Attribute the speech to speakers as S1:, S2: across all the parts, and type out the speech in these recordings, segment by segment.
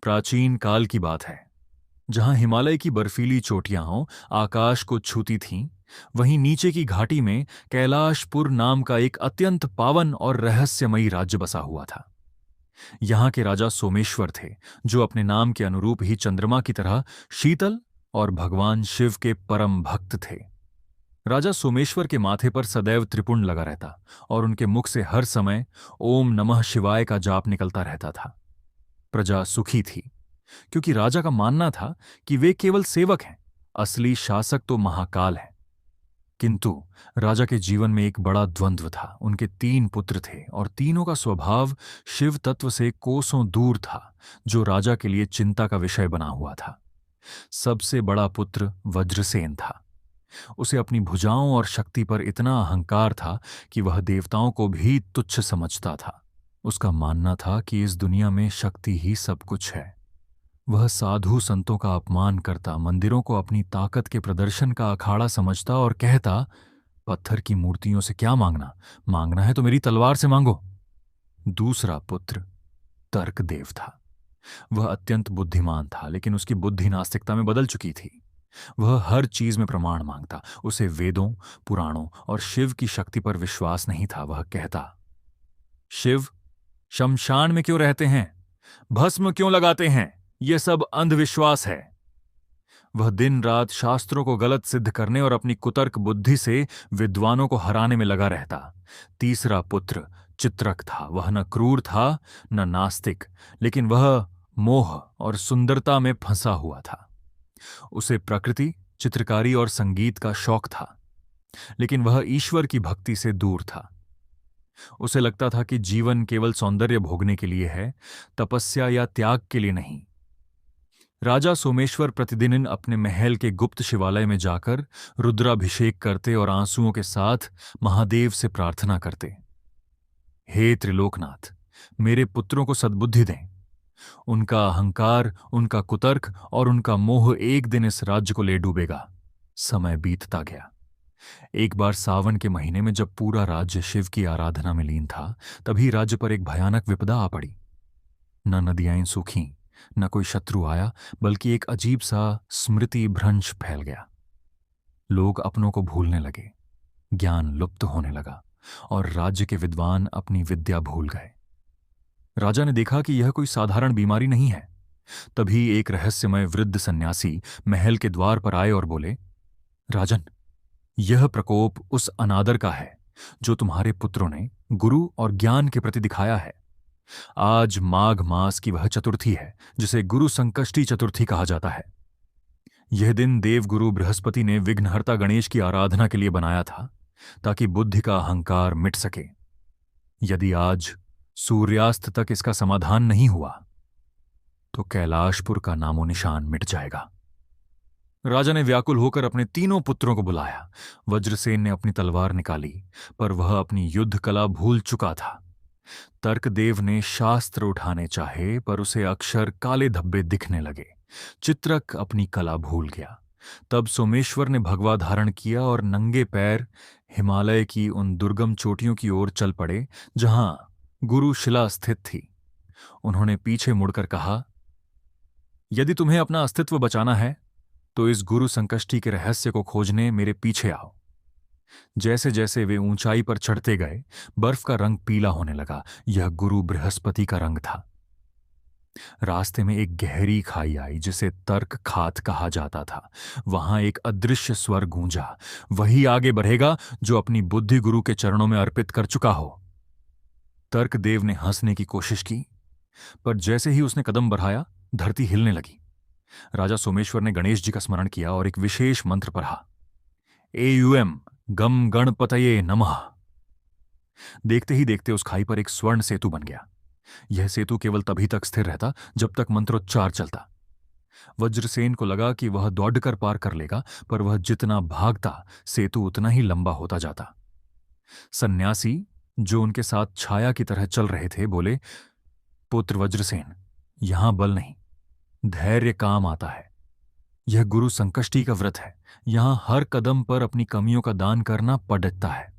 S1: प्राचीन काल की बात है। जहां हिमालय की बर्फीली चोटियां आकाश को छूती थीं, वहीं नीचे की घाटी में कैलाशपुर नाम का एक अत्यंत पावन और रहस्यमयी राज्य बसा हुआ था। यहाँ के राजा सोमेश्वर थे, जो अपने नाम के अनुरूप ही चंद्रमा की तरह शीतल और भगवान शिव के परम भक्त थे। राजा सोमेश्वर के माथे पर सदैव त्रिपुंड लगा रहता और उनके मुख से हर समय ओम नमः शिवाय का जाप निकलता रहता था। प्रजा सुखी थी, क्योंकि राजा का मानना था कि वे केवल सेवक हैं, असली शासक तो महाकाल है। किंतु राजा के जीवन में एक बड़ा द्वंद्व था। उनके 3 पुत्र थे और तीनों का स्वभाव शिव तत्व से कोसों दूर था, जो राजा के लिए चिंता का विषय बना हुआ था। सबसे बड़ा पुत्र वज्रसेन था। उसे अपनी भुजाओं और शक्ति पर इतना अहंकार था कि वह देवताओं को भी तुच्छ समझता था। उसका मानना था कि इस दुनिया में शक्ति ही सब कुछ है। वह साधु संतों का अपमान करता, मंदिरों को अपनी ताकत के प्रदर्शन का अखाड़ा समझता और कहता, पत्थर की मूर्तियों से क्या मांगना, मांगना है तो मेरी तलवार से मांगो। दूसरा पुत्र तर्कदेव था। वह अत्यंत बुद्धिमान था, लेकिन उसकी बुद्धि नास्तिकता में बदल चुकी थी। वह हर चीज में प्रमाण मांगता। उसे वेदों, पुराणों और शिव की शक्ति पर विश्वास नहीं था। वह कहता, शिव शमशान में क्यों रहते हैं, भस्म क्यों लगाते हैं, यह सब अंधविश्वास है। वह दिन रात शास्त्रों को गलत सिद्ध करने और अपनी कुतर्क बुद्धि से विद्वानों को हराने में लगा रहता। तीसरा पुत्र चित्रक था। वह न क्रूर था न नास्तिक, लेकिन वह मोह और सुंदरता में फंसा हुआ था। उसे प्रकृति, चित्रकारी और संगीत का शौक था, लेकिन वह ईश्वर की भक्ति से दूर था। उसे लगता था कि जीवन केवल सौंदर्य भोगने के लिए है, तपस्या या त्याग के लिए नहीं। राजा सोमेश्वर प्रतिदिन अपने महल के गुप्त शिवालय में जाकर रुद्राभिषेक करते और आंसुओं के साथ महादेव से प्रार्थना करते, हे त्रिलोकनाथ, मेरे पुत्रों को सद्बुद्धि दें। उनका अहंकार, उनका कुतर्क और उनका मोह एक दिन इस राज्य को ले डूबेगा। समय बीतता गया। एक बार सावन के महीने में जब पूरा राज्य शिव की आराधना में लीन था, तभी राज्य पर एक भयानक विपदा आ पड़ी। न नदियां सूखीं, न कोई शत्रु आया, बल्कि एक अजीब सा स्मृति भ्रंश फैल गया। लोग अपनों को भूलने लगे, ज्ञान लुप्त होने लगा और राज्य के विद्वान अपनी विद्या भूल गए। राजा ने देखा कि यह कोई साधारण बीमारी नहीं है। तभी एक रहस्यमय वृद्ध सन्यासी महल के द्वार पर आए और बोले, राजन, यह प्रकोप उस अनादर का है जो तुम्हारे पुत्रों ने गुरु और ज्ञान के प्रति दिखाया है। आज माघ मास की वह चतुर्थी है जिसे गुरु संकष्टी चतुर्थी कहा जाता है। यह दिन देवगुरु बृहस्पति ने विघ्नहर्ता गणेश की आराधना के लिए बनाया था, ताकि बुद्धि का अहंकार मिट सके। यदि आज सूर्यास्त तक इसका समाधान नहीं हुआ तो कैलाशपुर का नामो निशान मिट जाएगा। राजा ने व्याकुल होकर अपने तीनों पुत्रों को बुलाया। वज्रसेन ने अपनी तलवार निकाली, पर वह अपनी युद्ध कला भूल चुका था। तर्कदेव ने शास्त्र उठाने चाहे, पर उसे अक्षर काले धब्बे दिखने लगे। चित्रक अपनी कला भूल गया। तब सोमेश्वर ने भगवा धारण किया और नंगे पैर हिमालय की उन दुर्गम चोटियों की ओर चल पड़े जहां गुरु शिला स्थित थी। उन्होंने पीछे मुड़कर कहा, यदि तुम्हें अपना अस्तित्व बचाना है तो इस गुरु संकष्टी के रहस्य को खोजने मेरे पीछे आओ। जैसे जैसे वे ऊंचाई पर चढ़ते गए, बर्फ का रंग पीला होने लगा। यह गुरु बृहस्पति का रंग था। रास्ते में एक गहरी खाई आई जिसे तर्क खात कहा जाता था। वहां एक अदृश्य स्वर गूंजा, वही आगे बढ़ेगा जो अपनी बुद्धि गुरु के चरणों में अर्पित कर चुका हो। तर्कदेव ने हंसने की कोशिश की, पर जैसे ही उसने कदम बढ़ाया, धरती हिलने लगी। राजा सोमेश्वर ने गणेश जी का स्मरण किया और एक विशेष मंत्र पढ़ा, एयुएम गम गणपतये नमः। देखते ही देखते उस खाई पर एक स्वर्ण सेतु बन गया। यह सेतु केवल तभी तक स्थिर रहता जब तक मंत्रोच्चार चलता। वज्रसेन को लगा कि वह दौड़कर पार कर लेगा, पर वह जितना भागता सेतु उतना ही लंबा होता जाता। सन्यासी, जो उनके साथ छाया की तरह चल रहे थे, बोले, पुत्र वज्रसेन, यहां बल नहीं, धैर्य काम आता है। यह गुरु संकष्टी का व्रत है। यहां हर कदम पर अपनी कमियों का दान करना पड़ता है।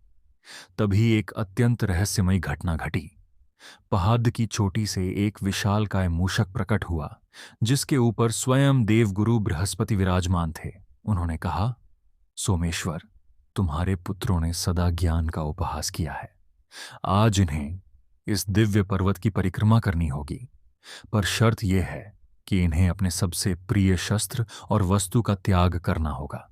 S1: तभी एक अत्यंत रहस्यमयी घटना घटी। पहाड़ की चोटी से एक विशालकाय मूषक प्रकट हुआ, जिसके ऊपर स्वयं देवगुरु बृहस्पति विराजमान थे। उन्होंने कहा, सोमेश्वर, तुम्हारे पुत्रों ने सदा ज्ञान का उपहास किया है। आज इन्हें इस दिव्य पर्वत की परिक्रमा करनी होगी, पर शर्त यह है कि इन्हें अपने सबसे प्रिय शस्त्र और वस्तु का त्याग करना होगा।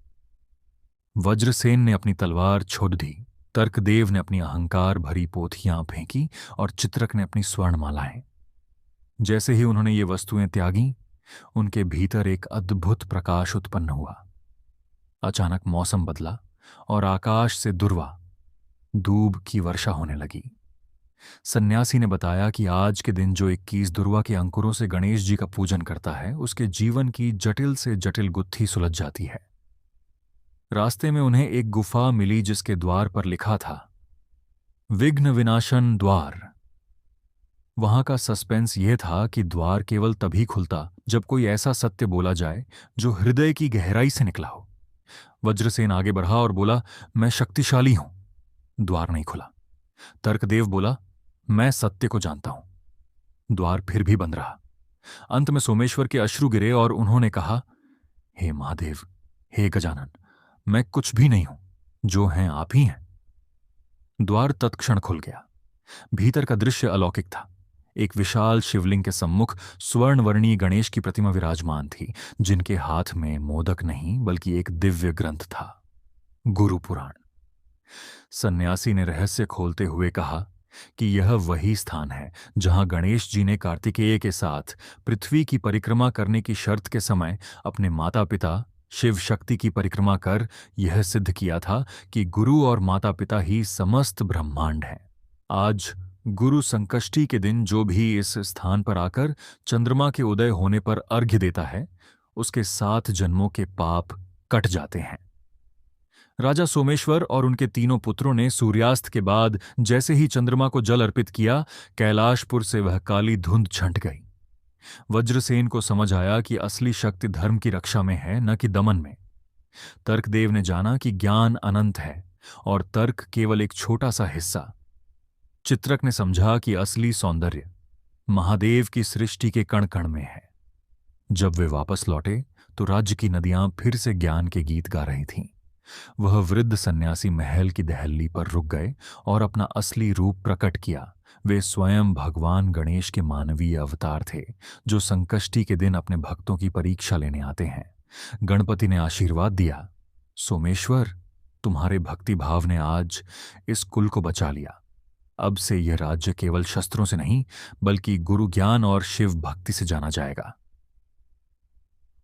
S1: वज्रसेन ने अपनी तलवार छोड़ दी, तर्कदेव ने अपनी अहंकार भरी पोथियां फेंकी और चित्रक ने अपनी स्वर्णमालाएं। जैसे ही उन्होंने ये वस्तुएं त्यागी, उनके भीतर एक अद्भुत प्रकाश उत्पन्न हुआ। अचानक मौसम बदला और आकाश से दुर्वा, दूब की वर्षा होने लगी। सन्यासी ने बताया कि आज के दिन जो 21 दुर्वा के अंकुरों से गणेश जी का पूजन करता है, उसके जीवन की जटिल से जटिल गुत्थी सुलझ जाती है। रास्ते में उन्हें एक गुफा मिली जिसके द्वार पर लिखा था, विघ्न विनाशन द्वार। वहां का सस्पेंस यह था कि द्वार केवल तभी खुलता जब कोई ऐसा सत्य बोला जाए जो हृदय की गहराई से निकला हो। वज्रसेन आगे बढ़ा और बोला, मैं शक्तिशाली हूं। द्वार नहीं खुला। तर्कदेव बोला, मैं सत्य को जानता हूं। द्वार फिर भी बंद रहा। अंत में सोमेश्वर के अश्रु गिरे और उन्होंने कहा, हे महादेव, हे गजानन, मैं कुछ भी नहीं हूं, जो हैं आप ही हैं। द्वार तत्क्षण खुल गया। भीतर का दृश्य अलौकिक था। एक विशाल शिवलिंग के सम्मुख स्वर्णवर्णीय गणेश की प्रतिमा विराजमान थी, जिनके हाथ में मोदक नहीं बल्कि एक दिव्य ग्रंथ था, गुरु पुराण। सन्यासी ने रहस्य खोलते हुए कहा कि यह वही स्थान है जहां गणेश जी ने कार्तिकेय के साथ पृथ्वी की परिक्रमा करने की शर्त के समय अपने माता पिता शिव शक्ति की परिक्रमा कर यह सिद्ध किया था कि गुरु और माता पिता ही समस्त ब्रह्मांड हैं। आज गुरु संकष्टी के दिन जो भी इस स्थान पर आकर चंद्रमा के उदय होने पर अर्घ्य देता है, उसके 7 जन्मों के पाप कट जाते हैं। राजा सोमेश्वर और उनके तीनों पुत्रों ने सूर्यास्त के बाद जैसे ही चंद्रमा को जल अर्पित किया, कैलाशपुर से वह काली धुंध छंट गई। वज्रसेन को समझ आया कि असली शक्ति धर्म की रक्षा में है, न कि दमन में। तर्कदेव ने जाना कि ज्ञान अनंत है और तर्क केवल एक छोटा सा हिस्सा। चित्रक ने समझा कि असली सौंदर्य महादेव की सृष्टि के कण कण में है। जब वे वापस लौटे तो राज्य की नदियां फिर से ज्ञान के गीत गा रही थीं। वह वृद्ध सन्यासी महल की दहलीज पर रुक गए और अपना असली रूप प्रकट किया। वे स्वयं भगवान गणेश के मानवीय अवतार थे, जो संकष्टी के दिन अपने भक्तों की परीक्षा लेने आते हैं। गणपति ने आशीर्वाद दिया, सोमेश्वर, तुम्हारे भक्ति भाव ने आज इस कुल को बचा लिया। अब से यह राज्य केवल शस्त्रों से नहीं बल्कि गुरु ज्ञान और शिव भक्ति से जाना जाएगा।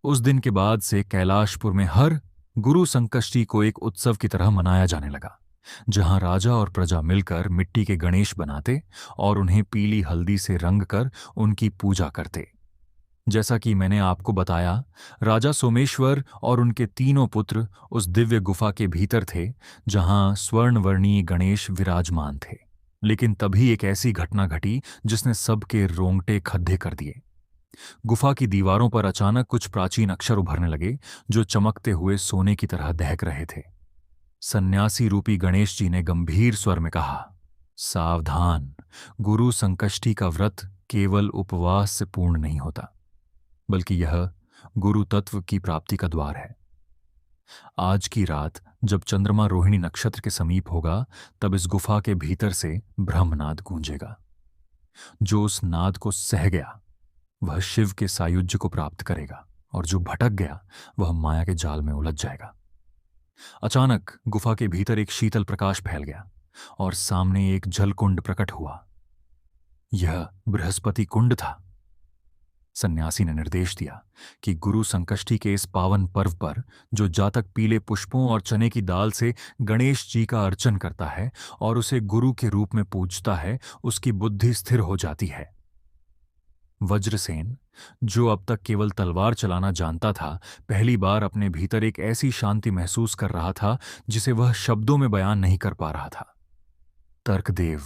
S1: उस दिन के बाद से कैलाशपुर में हर गुरु संकष्टी को एक उत्सव की तरह मनाया जाने लगा, जहां राजा और प्रजा मिलकर मिट्टी के गणेश बनाते और उन्हें पीली हल्दी से रंग कर उनकी पूजा करते। जैसा कि मैंने आपको बताया, राजा सोमेश्वर और उनके तीनों पुत्र उस दिव्य गुफा के भीतर थे जहां स्वर्णवर्णीय गणेश विराजमान थे। लेकिन तभी एक ऐसी घटना घटी जिसने सबके रोंगटे खड्डे कर दिए। गुफा की दीवारों पर अचानक कुछ प्राचीन अक्षर उभरने लगे, जो चमकते हुए सोने की तरह दहक रहे थे। सन्यासी रूपी गणेश जी ने गंभीर स्वर में कहा, सावधान, गुरु संकष्टी का व्रत केवल उपवास से पूर्ण नहीं होता, बल्कि यह गुरु तत्व की प्राप्ति का द्वार है। आज की रात जब चंद्रमा रोहिणी नक्षत्र के समीप होगा, तब इस गुफा के भीतर से ब्रह्मनाद गूंजेगा। जो उस नाद को सह गया वह शिव के सायुज्य को प्राप्त करेगा, और जो भटक गया वह माया के जाल में उलझ जाएगा। अचानक गुफा के भीतर एक शीतल प्रकाश फैल गया और सामने एक जलकुंड प्रकट हुआ। यह बृहस्पति कुंड था। सन्यासी ने निर्देश दिया कि गुरु संकष्टी के इस पावन पर्व पर जो जातक पीले पुष्पों और चने की दाल से गणेश जी का अर्चन करता है और उसे गुरु के रूप में पूजता है, उसकी बुद्धि स्थिर हो जाती है। वज्रसेन, जो अब तक केवल तलवार चलाना जानता था, पहली बार अपने भीतर एक ऐसी शांति महसूस कर रहा था जिसे वह शब्दों में बयान नहीं कर पा रहा था। तर्कदेव,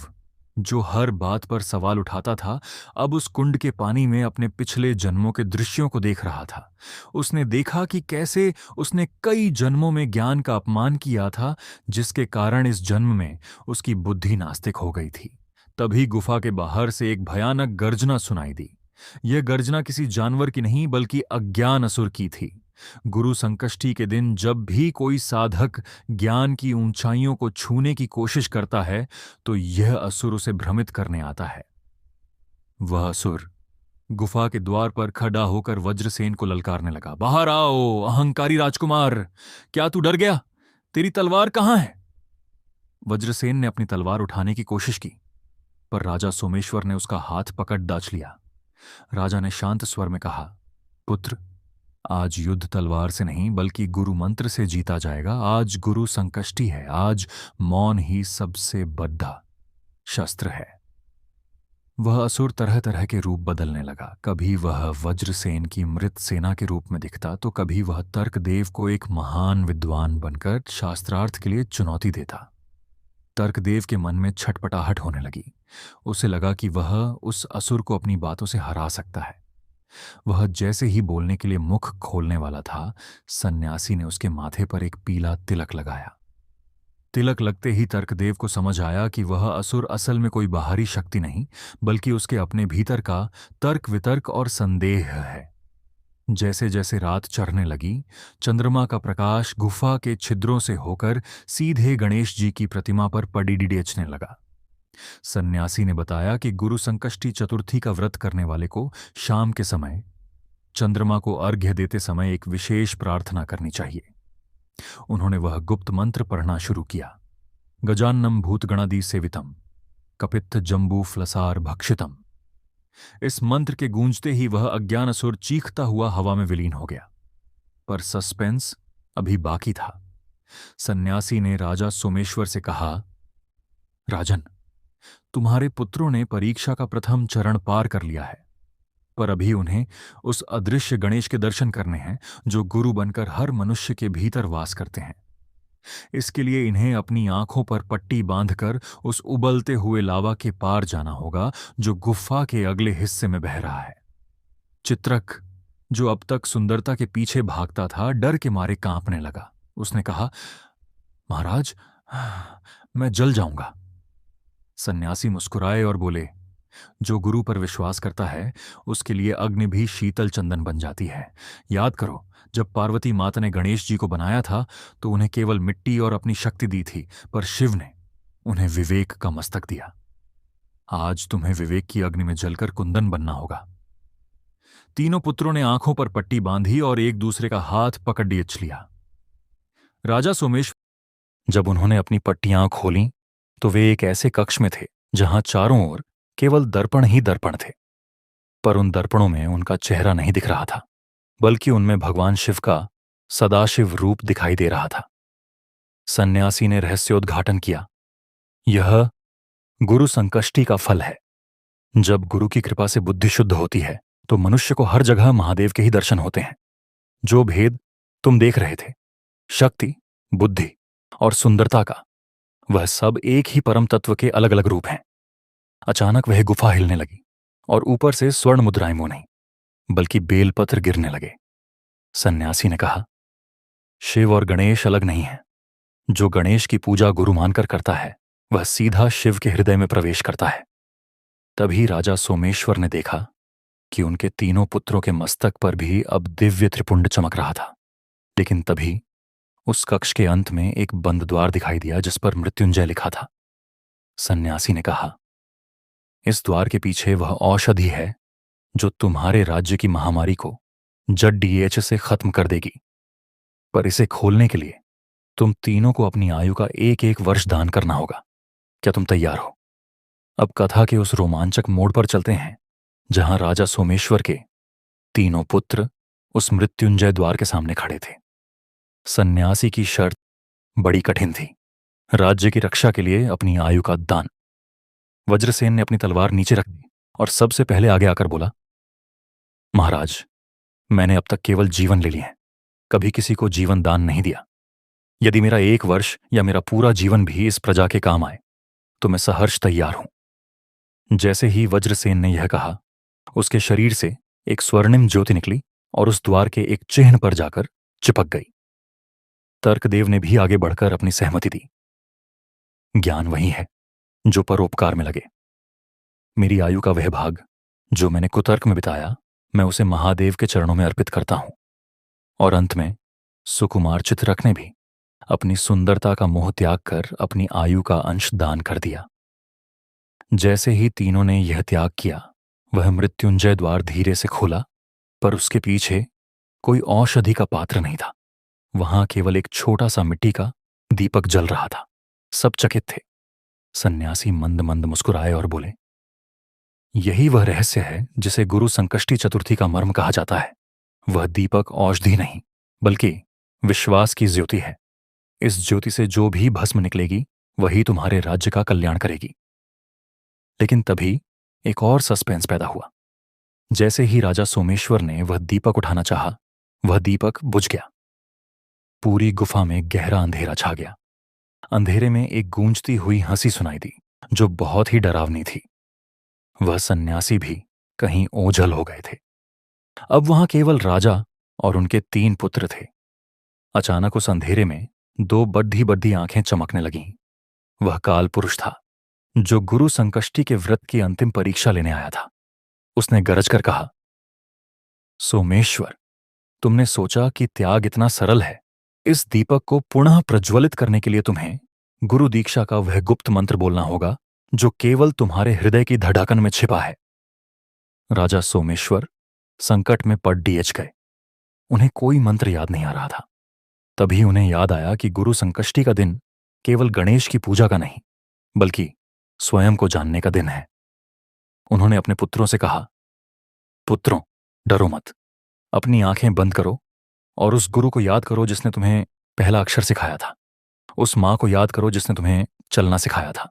S1: जो हर बात पर सवाल उठाता था, अब उस कुंड के पानी में अपने पिछले जन्मों के दृश्यों को देख रहा था। उसने देखा कि कैसे उसने कई जन्मों में ज्ञान का अपमान किया था, जिसके कारण इस जन्म में उसकी बुद्धि नास्तिक हो गई थी। तभी गुफा के बाहर से एक भयानक गर्जना सुनाई दी। यह गर्जना किसी जानवर की नहीं बल्कि अज्ञान असुर की थी। गुरु संकष्टी के दिन जब भी कोई साधक ज्ञान की ऊंचाइयों को छूने की कोशिश करता है तो यह असुर उसे भ्रमित करने आता है। वह असुर गुफा के द्वार पर खड़ा होकर वज्रसेन को ललकारने लगा, बाहर आओ अहंकारी राजकुमार, क्या तू डर गया? तेरी तलवार कहां है? वज्रसेन ने अपनी तलवार उठाने की कोशिश की, पर राजा सोमेश्वर ने उसका हाथ पकड़ दाच लिया। राजा ने शांत स्वर में कहा, पुत्र, आज युद्ध तलवार से नहीं बल्कि गुरु मंत्र से जीता जाएगा। आज गुरु संकष्टी है, आज मौन ही सबसे बड़ा शस्त्र है। वह असुर तरह तरह के रूप बदलने लगा। कभी वह वज्रसेन की मृत सेना के रूप में दिखता तो कभी वह तर्कदेव को एक महान विद्वान बनकर शास्त्रार्थ के लिए चुनौती देता। तर्कदेव के मन में छटपटाहट होने लगी। उसे लगा कि वह उस असुर को अपनी बातों से हरा सकता है। वह जैसे ही बोलने के लिए मुख खोलने वाला था, सन्यासी ने उसके माथे पर एक पीला तिलक लगाया। तिलक लगते ही तर्कदेव को समझ आया कि वह असुर असल में कोई बाहरी शक्ति नहीं बल्कि उसके अपने भीतर का तर्क वितर्क और संदेह है। जैसे जैसे रात चढ़ने लगी, चंद्रमा का प्रकाश गुफा के छिद्रों से होकर सीधे गणेश जी की प्रतिमा पर पड़ीडीचने लगा। सन्यासी ने बताया कि गुरु संकष्टी चतुर्थी का व्रत करने वाले को शाम के समय चंद्रमा को अर्घ्य देते समय एक विशेष प्रार्थना करनी चाहिए। उन्होंने वह गुप्त मंत्र पढ़ना शुरू किया। गजान्नम भूतगणादि सेवितम कपित्थ जंबू फ्लसार भक्षितम। इस मंत्र के गूंजते ही वह अज्ञान असुर चीखता हुआ हवा में विलीन हो गया। पर सस्पेंस अभी बाकी था। सन्यासी ने राजा सोमेश्वर से कहा, राजन, तुम्हारे पुत्रों ने परीक्षा का प्रथम चरण पार कर लिया है, पर अभी उन्हें उस अदृश्य गणेश के दर्शन करने हैं जो गुरु बनकर हर मनुष्य के भीतर वास करते हैं। इसके लिए इन्हें अपनी आंखों पर पट्टी बांधकर उस उबलते हुए लावा के पार जाना होगा जो गुफा के अगले हिस्से में बह रहा है। चित्रक, जो अब तक सुंदरता के पीछे भागता था, डर के मारे कांपने लगा। उसने कहा, महाराज, मैं जल जाऊंगा। सन्यासी मुस्कुराए और बोले, जो गुरु पर विश्वास करता है उसके लिए अग्नि भी शीतल चंदन बन जाती है। याद करो, जब पार्वती माता ने गणेश जी को बनाया था तो उन्हें केवल मिट्टी और अपनी शक्ति दी थी, पर शिव ने उन्हें विवेक का मस्तक दिया। आज तुम्हें विवेक की अग्नि में जलकर कुंदन बनना होगा। तीनों पुत्रों ने आंखों पर पट्टी बांधी और एक दूसरे का हाथ पकड़ डीच लिया। राजा सोमेश्वर जब उन्होंने अपनी पट्टियां खोलीं तो वे एक ऐसे कक्ष में थे जहां चारों ओर केवल दर्पण ही दर्पण थे। पर उन दर्पणों में उनका चेहरा नहीं दिख रहा था, बल्कि उनमें भगवान शिव का सदाशिव रूप दिखाई दे रहा था। सन्यासी ने रहस्योद्घाटन किया, यह गुरु संकष्टी का फल है। जब गुरु की कृपा से बुद्धि शुद्ध होती है तो मनुष्य को हर जगह महादेव के ही दर्शन होते हैं। जो भेद तुम देख रहे थे, शक्ति, बुद्धि और सुंदरता का, वह सब एक ही परम तत्व के अलग अलग रूप हैं। अचानक वह गुफा हिलने लगी और ऊपर से स्वर्ण मुद्राएं मुंह नहीं बल्कि बेलपत्र गिरने लगे। सन्यासी ने कहा, शिव और गणेश अलग नहीं हैं। जो गणेश की पूजा गुरु मानकर करता है वह सीधा शिव के हृदय में प्रवेश करता है। तभी राजा सोमेश्वर ने देखा कि उनके तीनों पुत्रों के मस्तक पर भी अब दिव्य त्रिपुंड चमक रहा था। लेकिन तभी उस कक्ष के अंत में एक बंद द्वार दिखाई दिया जिस पर मृत्युंजय लिखा था। सन्यासी ने कहा, इस द्वार के पीछे वह औषधि है जो तुम्हारे राज्य की महामारी को जड़ डीएच से खत्म कर देगी। पर इसे खोलने के लिए तुम तीनों को अपनी आयु का एक एक वर्ष दान करना होगा। क्या तुम तैयार हो? अब कथा के उस रोमांचक मोड़ पर चलते हैं जहां राजा सोमेश्वर के तीनों पुत्र उस मृत्युंजय द्वार के सामने खड़े थे। सन्यासी की शर्त बड़ी कठिन थी, राज्य की रक्षा के लिए अपनी आयु का दान। वज्रसेन ने अपनी तलवार नीचे रख दी और सबसे पहले आगे आकर बोला, महाराज, मैंने अब तक केवल जीवन ले लिए हैं, कभी किसी को जीवन दान नहीं दिया। यदि मेरा एक वर्ष या मेरा पूरा जीवन भी इस प्रजा के काम आए तो मैं सहर्ष तैयार हूं। जैसे ही वज्रसेन ने यह कहा, उसके शरीर से एक स्वर्णिम ज्योति निकली और उस द्वार के एक चिन्ह पर जाकर चिपक गई। तर्कदेव ने भी आगे बढ़कर अपनी सहमति दी। ज्ञान वही है जो परोपकार में लगे। मेरी आयु का वह भाग जो मैंने कुतर्क में बिताया, मैं उसे महादेव के चरणों में अर्पित करता हूं। और अंत में सुकुमार चित्रक ने भी अपनी सुंदरता का मोह त्याग कर अपनी आयु का अंश दान कर दिया। जैसे ही तीनों ने यह त्याग किया, वह मृत्युंजय द्वार धीरे से खोला, पर उसके पीछे कोई औषधि का पात्र नहीं था। वहां केवल एक छोटा सा मिट्टी का दीपक जल रहा था। सब चकित थे। सन्यासी मंद मंद मुस्कुराए और बोले, यही वह रहस्य है जिसे गुरु संकष्टी चतुर्थी का मर्म कहा जाता है। वह दीपक औषधि नहीं, बल्कि विश्वास की ज्योति है। इस ज्योति से जो भी भस्म निकलेगी, वही तुम्हारे राज्य का कल्याण करेगी। लेकिन तभी एक और सस्पेंस पैदा हुआ। जैसे ही राजा सोमेश्वर ने वह दीपक उठाना चाहा, वह दीपक बुझ गया। पूरी गुफा में गहरा अंधेरा छा गया। अंधेरे में एक गूंजती हुई हंसी सुनाई दी, जो बहुत ही डरावनी थी। वह सन्यासी भी कहीं ओझल हो गए थे। अब वहां केवल राजा और उनके 3 पुत्र थे। अचानक उस अंधेरे में 2 बड्ढी बड्ढी आंखें चमकने लगीं। वह काल पुरुष था, जो गुरु संकष्टी के व्रत की अंतिम परीक्षा लेने आया था। उसने गरज कर कहा, सोमेश्वर, तुमने सोचा कि त्याग इतना सरल है। इस दीपक को पुनः प्रज्वलित करने के लिए तुम्हें गुरु दीक्षा का वह गुप्त मंत्र बोलना होगा, जो केवल तुम्हारे हृदय की धड़कन में छिपा है। राजा सोमेश्वर संकट में पड़ डीएच गए। उन्हें कोई मंत्र याद नहीं आ रहा था। तभी उन्हें याद आया कि गुरु संकष्टी का दिन केवल गणेश की पूजा का नहीं, बल्कि स्वयं को जानने का दिन है। उन्होंने अपने पुत्रों से कहा, पुत्रों, डरो मत। अपनी आंखें बंद करो और उस गुरु को याद करो जिसने तुम्हें पहला अक्षर सिखाया था। उस मां को याद करो जिसने तुम्हें चलना सिखाया था।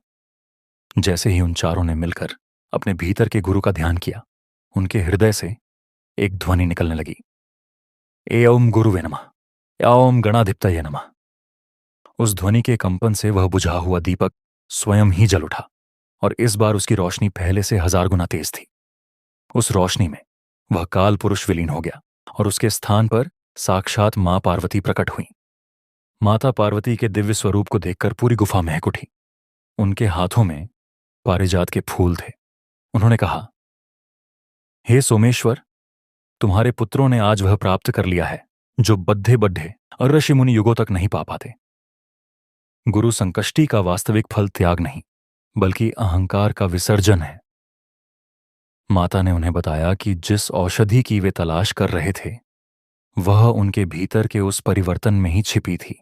S1: जैसे ही उन चारों ने मिलकर अपने भीतर के गुरु का ध्यान किया, उनके हृदय से एक ध्वनि निकलने लगी, एओम गुरुवे नमः, ओम गणाधिपतये नमः। उस ध्वनि के कंपन से वह बुझा हुआ दीपक स्वयं ही जल उठा, और इस बार उसकी रोशनी पहले से 1000 गुना तेज थी। उस रोशनी में वह काल पुरुष विलीन हो गया और उसके स्थान पर साक्षात मां पार्वती प्रकट हुई। माता पार्वती के दिव्य स्वरूप को देखकर पूरी गुफा महक उठी। उनके हाथों में पारिजात के फूल थे। उन्होंने कहा, हे सोमेश्वर, तुम्हारे पुत्रों ने आज वह प्राप्त कर लिया है जो बद्धे बड्ढे और ऋषि मुनि युगों तक नहीं पा पाते। गुरु संकष्टी का वास्तविक फल त्याग नहीं, बल्कि अहंकार का विसर्जन है। माता ने उन्हें बताया कि जिस औषधि की वे तलाश कर रहे थे, वह उनके भीतर के उस परिवर्तन में ही छिपी थी।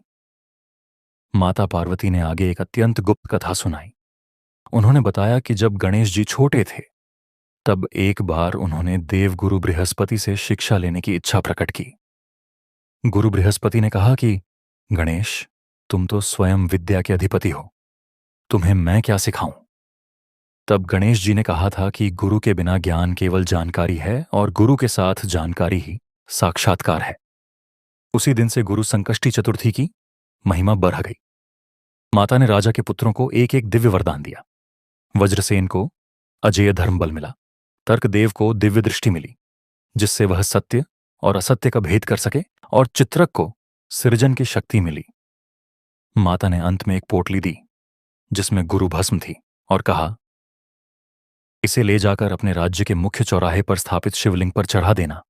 S1: माता पार्वती ने आगे एक अत्यंत गुप्त कथा सुनाई। उन्होंने बताया कि जब गणेश जी छोटे थे, तब एक बार उन्होंने देवगुरु बृहस्पति से शिक्षा लेने की इच्छा प्रकट की। गुरु बृहस्पति ने कहा कि गणेश, तुम तो स्वयं विद्या के अधिपति हो, तुम्हें मैं क्या सिखाऊं। तब गणेश जी ने कहा था कि गुरु के बिना ज्ञान केवल जानकारी है और गुरु के साथ जानकारी ही साक्षात्कार है। उसी दिन से गुरु संकष्टी चतुर्थी की महिमा बढ़ गई। माता ने राजा के पुत्रों को एक एक दिव्य वरदान दिया। वज्रसेन को अजेय धर्म बल मिला। तर्कदेव को दिव्य दृष्टि मिली, जिससे वह सत्य और असत्य का भेद कर सके, और चित्रक को सृजन की शक्ति मिली। माता ने अंत में एक पोटली दी जिसमें गुरु भस्म थी और कहा, इसे ले जाकर अपने राज्य के मुख्य चौराहे पर स्थापित शिवलिंग पर चढ़ा देना।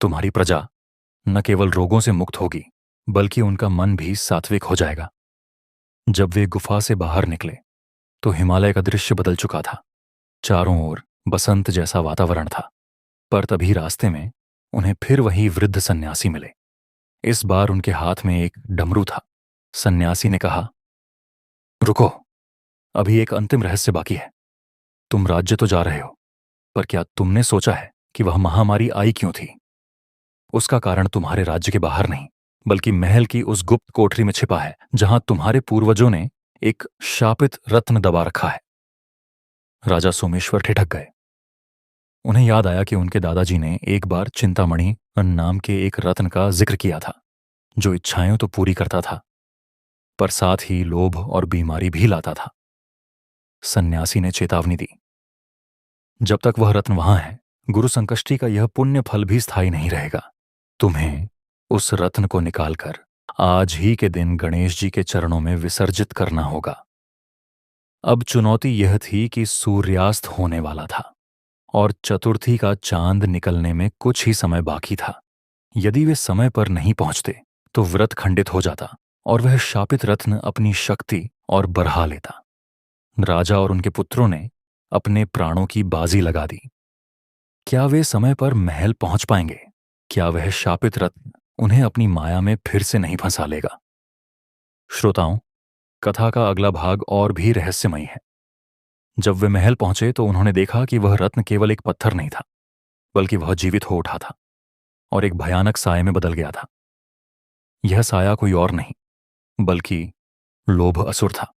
S1: तुम्हारी प्रजा न केवल रोगों से मुक्त होगी, बल्कि उनका मन भी सात्विक हो जाएगा। जब वे गुफा से बाहर निकले तो हिमालय का दृश्य बदल चुका था। चारों ओर बसंत जैसा वातावरण था। पर तभी रास्ते में उन्हें फिर वही वृद्ध सन्यासी मिले। इस बार उनके हाथ में एक डमरू था। सन्यासी ने कहा, रुको, अभी एक अंतिम रहस्य बाकी है। तुम राज्य तो जा रहे हो, पर क्या तुमने सोचा है कि वह महामारी आई क्यों थी? उसका कारण तुम्हारे राज्य के बाहर नहीं, बल्कि महल की उस गुप्त कोठरी में छिपा है, जहां तुम्हारे पूर्वजों ने एक शापित रत्न दबा रखा है। राजा सोमेश्वर ठिठक गए। उन्हें याद आया कि उनके दादाजी ने एक बार चिंतामणि नाम के एक रत्न का जिक्र किया था, जो इच्छाएं तो पूरी करता था, पर साथ ही लोभ और बीमारी भी लाता था। सन्यासी ने चेतावनी दी, जब तक वह रत्न वहां है, गुरु संकष्टी का यह पुण्य फल भी स्थायी नहीं रहेगा। तुम्हें उस रत्न को निकालकर आज ही के दिन गणेश जी के चरणों में विसर्जित करना होगा। अब चुनौती यह थी कि सूर्यास्त होने वाला था और चतुर्थी का चांद निकलने में कुछ ही समय बाकी था। यदि वे समय पर नहीं पहुंचते तो व्रत खंडित हो जाता और वह शापित रत्न अपनी शक्ति और बढ़ा लेता। राजा और उनके पुत्रों ने अपने प्राणों की बाजी लगा दी। क्या वे समय पर महल पहुंच पाएंगे? क्या वह शापित रत्न उन्हें अपनी माया में फिर से नहीं फंसा लेगा? श्रोताओं, कथा का अगला भाग और भी रहस्यमयी है। जब वे महल पहुंचे तो उन्होंने देखा कि वह रत्न केवल एक पत्थर नहीं था, बल्कि वह जीवित हो उठा था और एक भयानक साये में बदल गया था। यह साया कोई और नहीं बल्कि लोभ असुर था।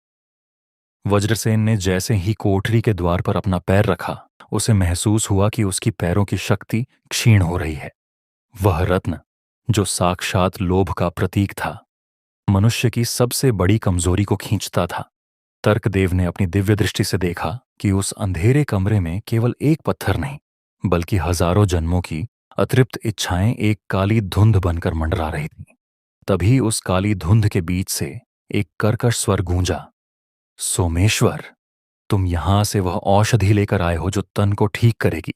S1: वज्रसेन ने जैसे ही कोठरी के द्वार पर अपना पैर रखा, उसे महसूस हुआ कि उसकी पैरों की शक्ति क्षीण हो रही है। वह रत्न, जो साक्षात लोभ का प्रतीक था, मनुष्य की सबसे बड़ी कमजोरी को खींचता था। तर्कदेव ने अपनी दिव्य दृष्टि से देखा कि उस अंधेरे कमरे में केवल एक पत्थर नहीं, बल्कि हजारों जन्मों की अतृप्त इच्छाएं एक काली धुंध बनकर मंडरा रही थीं। तभी उस काली धुंध के बीच से एक कर्कश स्वर गूंजा, सोमेश्वर, तुम यहां से वह औषधि लेकर आए हो जो तन को ठीक करेगी,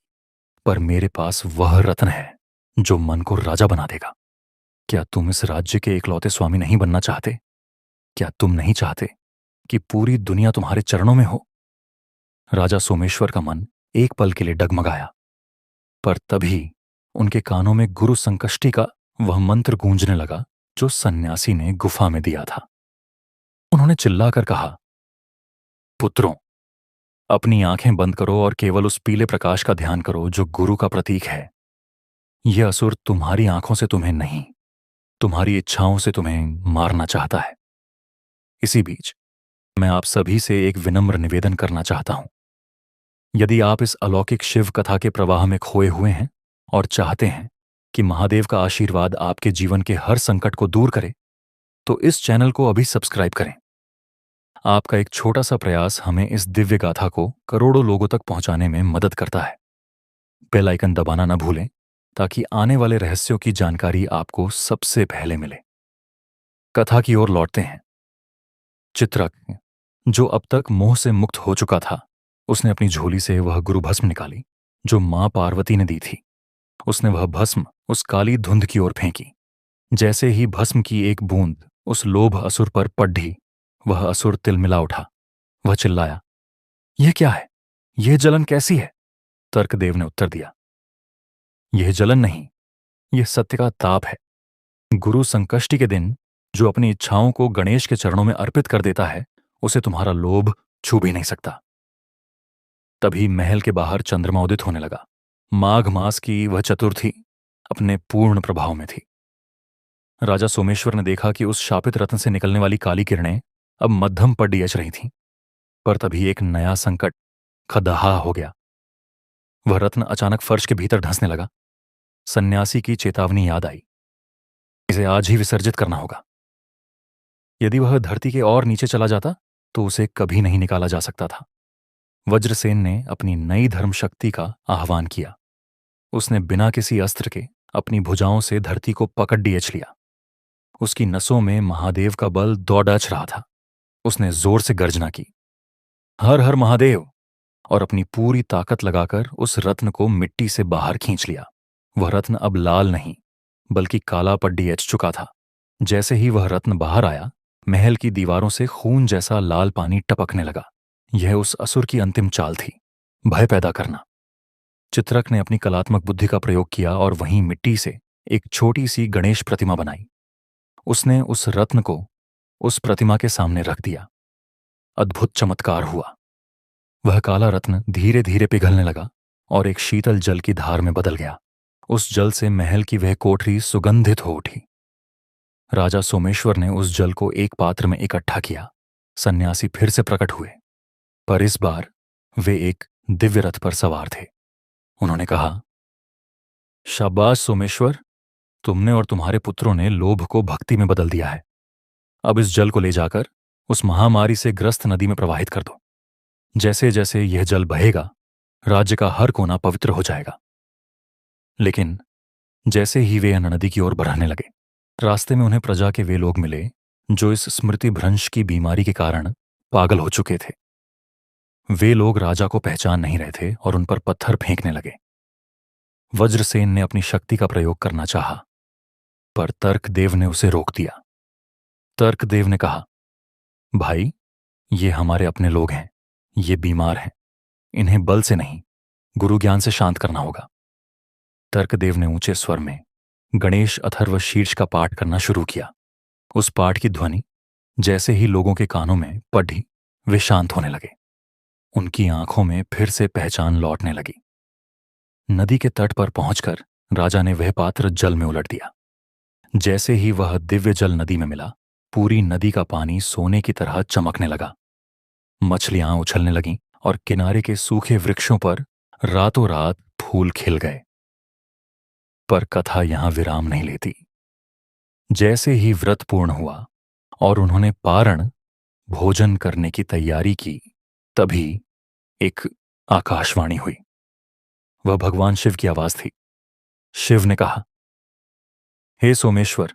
S1: पर मेरे पास वह रत्न है जो मन को राजा बना देगा। क्या तुम इस राज्य के इकलौते स्वामी नहीं बनना चाहते? क्या तुम नहीं चाहते कि पूरी दुनिया तुम्हारे चरणों में हो? राजा सोमेश्वर का मन एक पल के लिए डगमगाया, पर तभी उनके कानों में गुरु संकष्टी का वह मंत्र गूंजने लगा जो सन्यासी ने गुफा में दिया था। उन्होंने चिल्लाकर कहा, पुत्रों, अपनी आंखें बंद करो और केवल उस पीले प्रकाश का ध्यान करो जो गुरु का प्रतीक है। यह असुर तुम्हारी आंखों से तुम्हें नहीं, तुम्हारी इच्छाओं से तुम्हें मारना चाहता है। इसी बीच मैं आप सभी से एक विनम्र निवेदन करना चाहता हूं। यदि आप इस अलौकिक शिव कथा के प्रवाह में खोए हुए हैं और चाहते हैं कि महादेव का आशीर्वाद आपके जीवन के हर संकट को दूर करे, तो इस चैनल को अभी सब्सक्राइब करें। आपका एक छोटा सा प्रयास हमें इस दिव्य गाथा को करोड़ों लोगों तक पहुंचाने में मदद करता है। बेल आइकन दबाना न भूलें ताकि आने वाले रहस्यों की जानकारी आपको सबसे पहले मिले। कथा की ओर लौटते हैं। चित्रक, जो अब तक मोह से मुक्त हो चुका था, उसने अपनी झोली से वह गुरु भस्म निकाली जो मां पार्वती ने दी थी। उसने वह भस्म उस काली धुंध की ओर फेंकी। जैसे ही भस्म की एक बूंद उस लोभ असुर पर पड़ी, वह असुर तिलमिला उठा। वह चिल्लाया, यह क्या है? यह जलन कैसी है? तर्कदेव ने उत्तर दिया, यह जलन नहीं, यह सत्य का ताप है। गुरु संकष्टी के दिन जो अपनी इच्छाओं को गणेश के चरणों में अर्पित कर देता है, उसे तुम्हारा लोभ छू भी नहीं सकता। तभी महल के बाहर चंद्रमा उदित होने लगा। माघ मास की वह चतुर्थी अपने पूर्ण प्रभाव में थी। राजा सोमेश्वर ने देखा कि उस शापित रत्न से निकलने वाली काली किरणें अब मध्यम पर डियच रही थीं। पर तभी एक नया संकट खदहा हो गया। वह रत्न अचानक फर्श के भीतर धंसने लगा। सन्यासी की चेतावनी याद आई, इसे आज ही विसर्जित करना होगा। यदि वह धरती के और नीचे चला जाता तो उसे कभी नहीं निकाला जा सकता था। वज्रसेन ने अपनी नई धर्म शक्ति का आह्वान किया। उसने बिना किसी अस्त्र के अपनी भुजाओं से धरती को पकड़ डियच लिया। उसकी नसों में महादेव का बल दौड़च रहा था। उसने जोर से गर्जना की, हर हर महादेव, और अपनी पूरी ताकत लगाकर उस रत्न को मिट्टी से बाहर खींच लिया। वह रत्न अब लाल नहीं बल्कि काला पर डियच चुका था। जैसे ही वह रत्न बाहर आया, महल की दीवारों से खून जैसा लाल पानी टपकने लगा। यह उस असुर की अंतिम चाल थी, भय पैदा करना। चित्रक ने अपनी कलात्मक बुद्धि का प्रयोग किया और वहीं मिट्टी से एक छोटी सी गणेश प्रतिमा बनाई। उसने उस रत्न को उस प्रतिमा के सामने रख दिया। अद्भुत चमत्कार हुआ। वह काला रत्न धीरे धीरे पिघलने लगा और एक शीतल जल की धार में बदल गया। उस जल से महल की वह कोठरी सुगंधित हो उठी। राजा सोमेश्वर ने उस जल को एक पात्र में इकट्ठा किया। सन्यासी फिर से प्रकट हुए, पर इस बार वे एक दिव्य रथ पर सवार थे। उन्होंने कहा, शाबाश सोमेश्वर, तुमने और तुम्हारे पुत्रों ने लोभ को भक्ति में बदल दिया है। अब इस जल को ले जाकर उस महामारी से ग्रस्त नदी में प्रवाहित कर दो। जैसे जैसे यह जल बहेगा, राज्य का हर कोना पवित्र हो जाएगा। लेकिन जैसे ही वे नदी की ओर बढ़ने लगे, रास्ते में उन्हें प्रजा के वे लोग मिले जो इस स्मृति भ्रंश की बीमारी के कारण पागल हो चुके थे। वे लोग राजा को पहचान नहीं रहे थे और उन पर पत्थर फेंकने लगे। वज्रसेन ने अपनी शक्ति का प्रयोग करना चाहा, पर तर्कदेव ने उसे रोक दिया। तर्कदेव ने कहा, भाई, ये हमारे अपने लोग हैं, ये बीमार हैं, इन्हें बल से नहीं, गुरु ज्ञान से शांत करना होगा। तर्कदेव ने ऊंचे स्वर में गणेश अथर्व शीर्ष का पाठ करना शुरू किया। उस पाठ की ध्वनि जैसे ही लोगों के कानों में पड़ी, वे शांत होने लगे। उनकी आंखों में फिर से पहचान लौटने लगी। नदी के तट पर पहुंचकर राजा ने वह पात्र जल में उलट दिया। जैसे ही वह दिव्य जल नदी में मिला, पूरी नदी का पानी सोने की तरह चमकने लगा। मछलियां उछलने लगीं और किनारे के सूखे वृक्षों पर रातों रात फूल खिल गए। पर कथा यहां विराम नहीं लेती। जैसे ही व्रत पूर्ण हुआ और उन्होंने पारण भोजन करने की तैयारी की, तभी एक आकाशवाणी हुई। वह भगवान शिव की आवाज थी। शिव ने कहा, हे सोमेश्वर,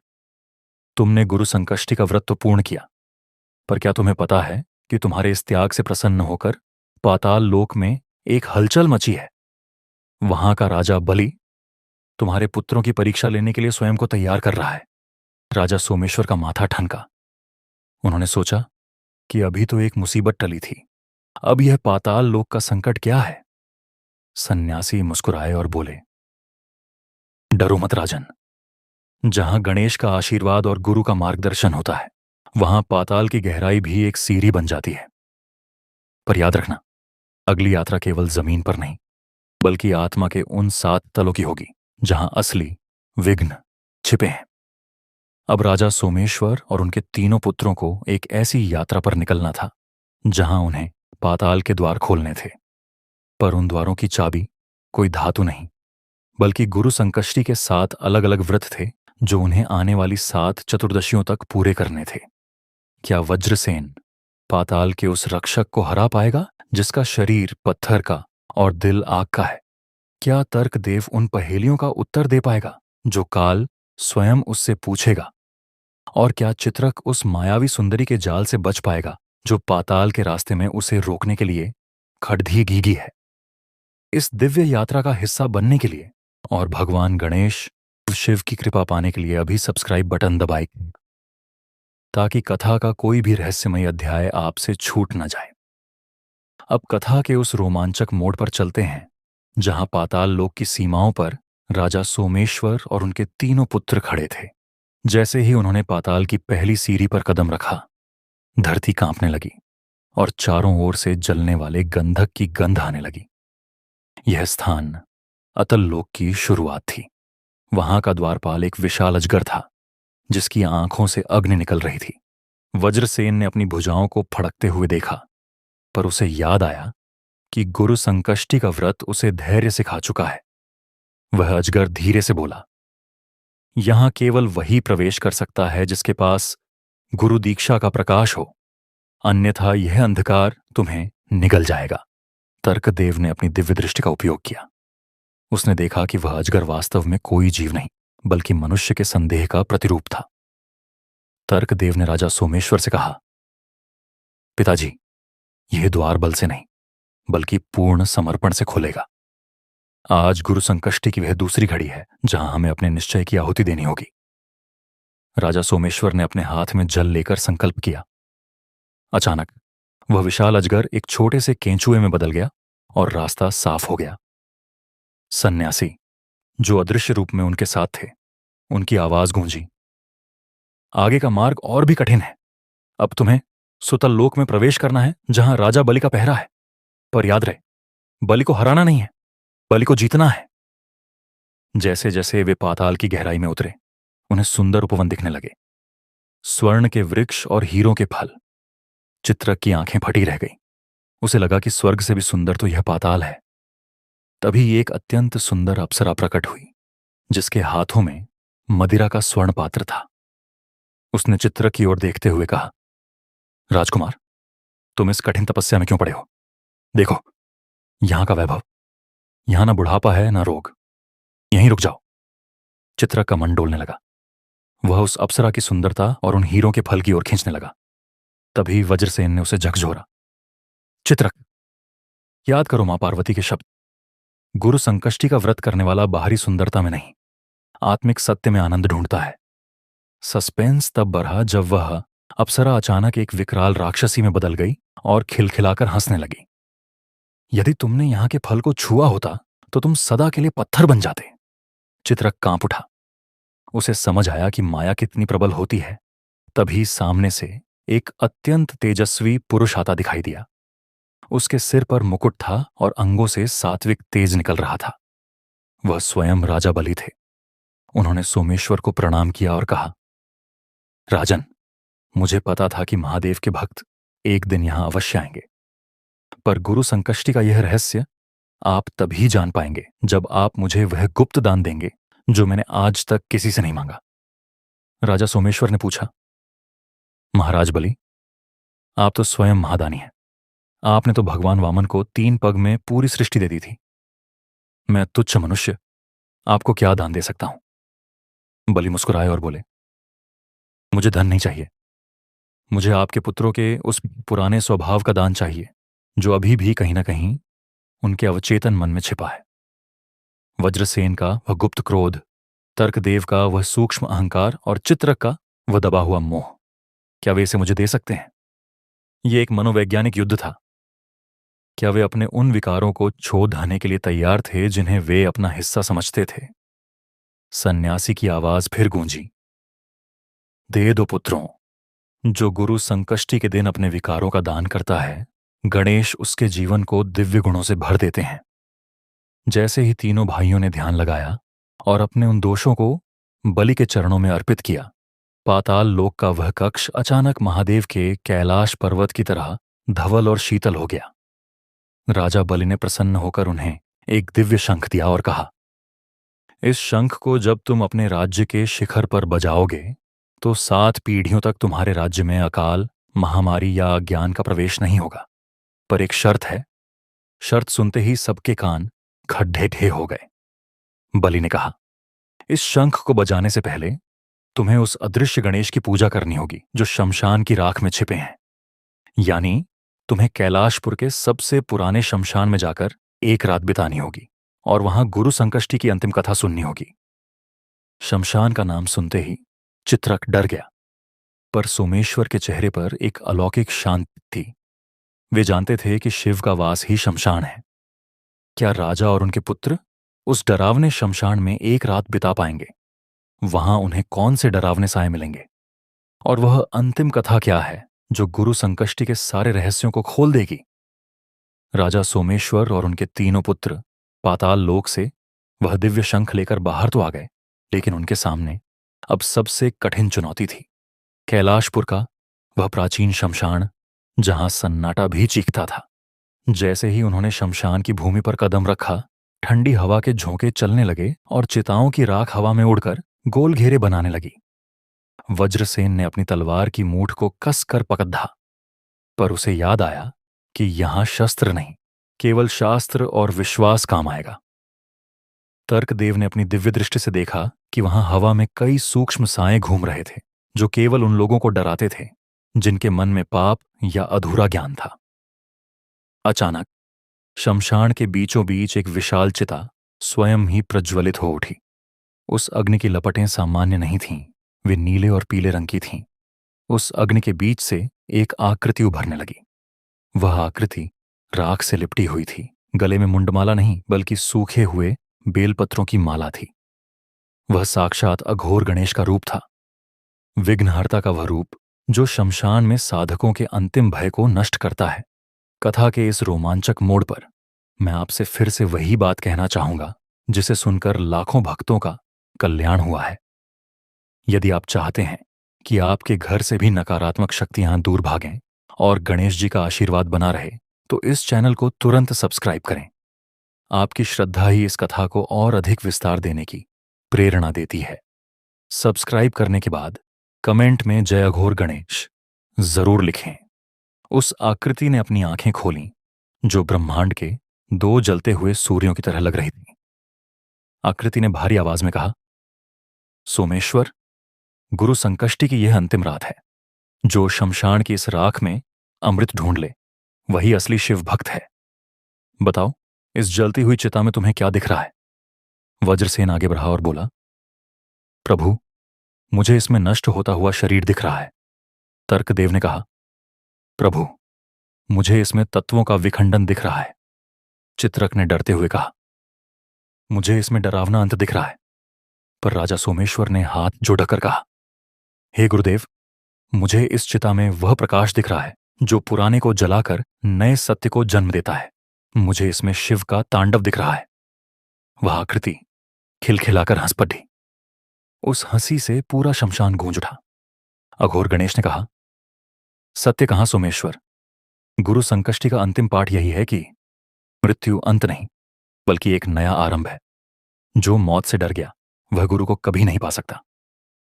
S1: तुमने गुरु संकष्टी का व्रत तो पूर्ण किया, पर क्या तुम्हें पता है कि तुम्हारे इस त्याग से प्रसन्न होकर पाताल लोक में एक हलचल मची है। वहां का राजा बलि तुम्हारे पुत्रों की परीक्षा लेने के लिए स्वयं को तैयार कर रहा है। राजा सोमेश्वर का माथा ठनका। उन्होंने सोचा कि अभी तो एक मुसीबत टली थी, अब यह पाताल लोक का संकट क्या है। सन्यासी मुस्कुराए और बोले, डरो मत राजन, जहां गणेश का आशीर्वाद और गुरु का मार्गदर्शन होता है, वहां पाताल की गहराई भी एक सीढ़ी बन जाती है। पर याद रखना, अगली यात्रा केवल जमीन पर नहीं, बल्कि आत्मा के उन 7 तलों की होगी जहां असली विघ्न छिपे हैं। अब राजा सोमेश्वर और उनके तीनों पुत्रों को एक ऐसी यात्रा पर निकलना था जहां उन्हें पाताल के द्वार खोलने थे। पर उन द्वारों की चाबी कोई धातु नहीं, बल्कि गुरु संकष्टी के 7 अलग अलग व्रत थे जो उन्हें आने वाली 7 चतुर्दशियों तक पूरे करने थे। क्या वज्रसेन पाताल के उस रक्षक को हरा पाएगा जिसका शरीर पत्थर का और दिल आग का है? क्या तर्कदेव उन पहेलियों का उत्तर दे पाएगा जो काल स्वयं उससे पूछेगा? और क्या चित्रक उस मायावी सुंदरी के जाल से बच पाएगा जो पाताल के रास्ते में उसे रोकने के लिए खड़धी घीगी है? इस दिव्य यात्रा का हिस्सा बनने के लिए और भगवान गणेश शिव की कृपा पाने के लिए अभी सब्सक्राइब बटन दबाएं, ताकि कथा का कोई भी रहस्यमय अध्याय आपसे छूट न जाए। अब कथा के उस रोमांचक मोड़ पर चलते हैं जहां पाताल लोक की सीमाओं पर राजा सोमेश्वर और उनके तीनों पुत्र खड़े थे। जैसे ही उन्होंने पाताल की पहली सीढ़ी पर कदम रखा, धरती कांपने लगी और चारों ओर से जलने वाले गंधक की गंध आने लगी। यह स्थान अतल लोक की शुरुआत थी। वहां का द्वारपाल एक विशाल अजगर था जिसकी आंखों से अग्नि निकल रही थी। वज्रसेन ने अपनी भुजाओं को फड़कते हुए देखा, पर उसे याद आया कि गुरु संकष्टी का व्रत उसे धैर्य सिखा चुका है। वह अजगर धीरे से बोला, यहां केवल वही प्रवेश कर सकता है जिसके पास गुरु दीक्षा का प्रकाश हो, अन्यथा यह अंधकार तुम्हें निगल जाएगा। तर्कदेव ने अपनी दिव्य दृष्टि का उपयोग किया। उसने देखा कि वह अजगर वास्तव में कोई जीव नहीं, बल्कि मनुष्य के संदेह का प्रतिरूप था। तर्कदेव ने राजा सोमेश्वर से कहा, पिताजी, यह द्वार बल से नहीं, बल्कि पूर्ण समर्पण से खुलेगा। आज गुरु संकष्टी की वह दूसरी घड़ी है जहां हमें अपने निश्चय की आहुति देनी होगी। राजा सोमेश्वर ने अपने हाथ में जल लेकर संकल्प किया। अचानक वह विशाल अजगर एक छोटे से केंचुए में बदल गया और रास्ता साफ हो गया। सन्यासी, जो अदृश्य रूप में उनके साथ थे, उनकी आवाज गूंजी, आगे का मार्ग और भी कठिन है। अब तुम्हें सुतल लोक में प्रवेश करना है जहां राजा बलि का पहरा है। पर याद रहे, बलि को हराना नहीं है, बलि को जीतना है। जैसे जैसे वे पाताल की गहराई में उतरे, उन्हें सुंदर उपवन दिखने लगे। स्वर्ण के वृक्ष और हीरों के फल। चित्रक की आंखें फटी रह गईं। उसे लगा कि स्वर्ग से भी सुंदर तो यह पाताल है। तभी एक अत्यंत सुंदर अप्सरा प्रकट हुई जिसके हाथों में मदिरा का स्वर्ण पात्र था। उसने चित्रक की ओर देखते हुए कहा, राजकुमार, तुम इस कठिन तपस्या में क्यों पड़े हो? देखो, यहां का वैभव, यहां ना बुढ़ापा है ना रोग, यहीं रुक जाओ। चित्रक का मन डोलने लगा। वह उस अप्सरा की सुंदरता और उन हीरों के फल की ओर खींचने लगा। तभी वज्रसेन ने उसे झकझोरा, चित्रक, याद करो मां पार्वती के शब्द। गुरु संकष्टी का व्रत करने वाला बाहरी सुंदरता में नहीं, आत्मिक सत्य में आनंद ढूंढता है। सस्पेंस तब बढ़ा जब वह अप्सरा अचानक एक विकराल राक्षसी में बदल गई और खिलखिलाकर हंसने लगी। यदि तुमने यहां के फल को छुआ होता तो तुम सदा के लिए पत्थर बन जाते। चित्रक कांप उठा। उसे समझ आया कि माया कितनी प्रबल होती है। तभी सामने से एक अत्यंत तेजस्वी पुरुष आता दिखाई दिया। उसके सिर पर मुकुट था और अंगों से सात्विक तेज निकल रहा था। वह स्वयं राजा बलि थे। उन्होंने सोमेश्वर को प्रणाम किया और कहा, राजन, मुझे पता था कि महादेव के भक्त एक दिन यहां अवश्य आएंगे, पर गुरु संकष्टी का यह रहस्य आप तभी जान पाएंगे जब आप मुझे वह गुप्त दान देंगे जो मैंने आज तक किसी से नहीं मांगा। राजा सोमेश्वर ने पूछा, महाराज बलि, आप तो स्वयं महादानी हैं। आपने तो भगवान वामन को 3 पग में पूरी सृष्टि दे दी थी। मैं तुच्छ मनुष्य आपको क्या दान दे सकता हूं? बलि मुस्कुराए और बोले, मुझे धन नहीं चाहिए। मुझे आपके पुत्रों के उस पुराने स्वभाव का दान चाहिए जो अभी भी कहीं ना कहीं उनके अवचेतन मन में छिपा है। वज्रसेन का वह गुप्त क्रोध, तर्कदेव का वह सूक्ष्म अहंकार और चित्रक का वह दबा हुआ मोह, क्या वे इसे मुझे दे सकते हैं? यह एक मनोवैज्ञानिक युद्ध था। क्या वे अपने उन विकारों को छो ढाने के लिए तैयार थे जिन्हें वे अपना हिस्सा समझते थे? सन्यासी की आवाज फिर गूंजी, दे दो पुत्रों। जो गुरु संकष्टी के दिन अपने विकारों का दान करता है, गणेश उसके जीवन को दिव्य गुणों से भर देते हैं। जैसे ही तीनों भाइयों ने ध्यान लगाया और अपने उन दोषों को बलि के चरणों में अर्पित किया, पाताल लोक का वह कक्ष अचानक महादेव के कैलाश पर्वत की तरह धवल और शीतल हो गया। राजा बलि ने प्रसन्न होकर उन्हें एक दिव्य शंख दिया और कहा, इस शंख को जब तुम अपने राज्य के शिखर पर बजाओगे तो 7 पीढ़ियों तक तुम्हारे राज्य में अकाल, महामारी या अज्ञान का प्रवेश नहीं होगा। पर एक शर्त है। शर्त सुनते ही सबके कान खड्डे ढे हो गए। बलि ने कहा, इस शंख को बजाने से पहले तुम्हें उस अदृश्य गणेश की पूजा करनी होगी जो शमशान की राख में छिपे हैं। यानी तुम्हें कैलाशपुर के सबसे पुराने शमशान में जाकर एक रात बितानी होगी और वहां गुरु संकष्टी की अंतिम कथा सुननी होगी। शमशान का नाम सुनते ही चित्रक डर गया, पर सोमेश्वर के चेहरे पर एक अलौकिक शांति थी। वे जानते थे कि शिव का वास ही शमशान है। क्या राजा और उनके पुत्र उस डरावने शमशान में एक रात बिता पाएंगे? वहां उन्हें कौन से डरावने साए मिलेंगे? और वह अंतिम कथा क्या है जो गुरु संकष्टी के सारे रहस्यों को खोल देगी? राजा सोमेश्वर और उनके तीनों पुत्र पाताल लोक से वह दिव्य शंख लेकर बाहर तो आ गए, लेकिन उनके सामने अब सबसे कठिन चुनौती थी कैलाशपुर का वह प्राचीन शमशान जहां सन्नाटा भी चीखता था। जैसे ही उन्होंने शमशान की भूमि पर कदम रखा, ठंडी हवा के झोंके चलने लगे और चिताओं की राख हवा में उड़कर गोल घेरे बनाने लगी। वज्रसेन ने अपनी तलवार की मूठ को कस कर पकड़ा, पर उसे याद आया कि यहां शस्त्र नहीं, केवल शास्त्र और विश्वास काम आएगा। तर्कदेव ने अपनी दिव्य दृष्टि से देखा कि वहां हवा में कई सूक्ष्म साए घूम रहे थे जो केवल उन लोगों को डराते थे जिनके मन में पाप या अधूरा ज्ञान था। अचानक शमशान के बीचों बीच एक विशाल चिता स्वयं ही प्रज्वलित हो उठी। उस अग्नि की लपटें सामान्य नहीं थीं, वे नीले और पीले रंग की थीं। उस अग्नि के बीच से एक आकृति उभरने लगी। वह आकृति राख से लिपटी हुई थी। गले में मुंडमाला नहीं, बल्कि सूखे हुए बेलपत्रों की माला थी। वह साक्षात अघोर गणेश का रूप था, विघ्नहर्ता का वह रूप जो शमशान में साधकों के अंतिम भय को नष्ट करता है। कथा के इस रोमांचक मोड़ पर मैं आपसे फिर से वही बात कहना चाहूंगा जिसे सुनकर लाखों भक्तों का कल्याण हुआ है। यदि आप चाहते हैं कि आपके घर से भी नकारात्मक शक्तियां दूर भागें और गणेश जी का आशीर्वाद बना रहे, तो इस चैनल को तुरंत सब्सक्राइब करें। आपकी श्रद्धा ही इस कथा को और अधिक विस्तार देने की प्रेरणा देती है। सब्सक्राइब करने के बाद कमेंट में जय अघोर गणेश जरूर लिखें। उस आकृति ने अपनी आंखें खोलीं जो ब्रह्मांड के 2 जलते हुए सूर्यों की तरह लग रही थी। आकृति ने भारी आवाज में कहा, सोमेश्वर, गुरु संकष्टी की यह अंतिम रात है। जो शमशान की इस राख में अमृत ढूंढ ले, वही असली शिव भक्त है। बताओ, इस जलती हुई चिता में तुम्हें क्या दिख रहा है? वज्रसेन आगे बढ़ा और बोला, प्रभु, मुझे इसमें नष्ट होता हुआ शरीर दिख रहा है। तर्कदेव ने कहा, प्रभु, मुझे इसमें तत्वों का विखंडन दिख रहा है। चित्रक ने डरते हुए कहा, मुझे इसमें डरावना अंत दिख रहा है। पर राजा सोमेश्वर ने हाथ जोड़कर कहा, हे गुरुदेव, मुझे इस चिता में वह प्रकाश दिख रहा है जो पुराने को जलाकर नए सत्य को जन्म देता है। मुझे इसमें शिव का तांडव दिख रहा है। वह आकृति खिलखिलाकर हंस पड़ी। उस हंसी से पूरा शमशान गूंज उठा। अघोर गणेश ने कहा, सत्य कहां सोमेश्वर? गुरु संकष्टी का अंतिम पाठ यही है कि मृत्यु अंत नहीं, बल्कि एक नया आरंभ है। जो मौत से डर गया वह गुरु को कभी नहीं पा सकता।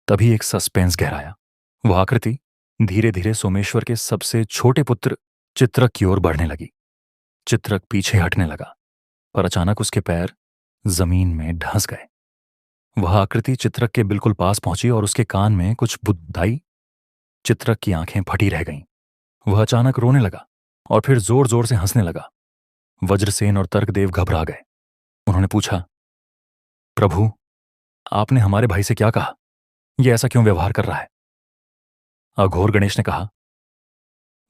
S1: तभी एक सस्पेंस गहराया। वह आकृति धीरे धीरे सोमेश्वर के सबसे छोटे पुत्र चित्रक की ओर बढ़ने लगी। चित्रक पीछे हटने लगा, पर अचानक उसके पैर जमीन में धंस गए। वह आकृति चित्रक के बिल्कुल पास पहुंची और उसके कान में कुछ बुदबुदाई। चित्रक की आंखें फटी रह गईं। वह अचानक रोने लगा और फिर जोर जोर से हंसने लगा। वज्रसेन और तर्कदेव घबरा गए। उन्होंने पूछा, प्रभु, आपने हमारे भाई से क्या कहा? यह ऐसा क्यों व्यवहार कर रहा है? अघोर गणेश ने कहा,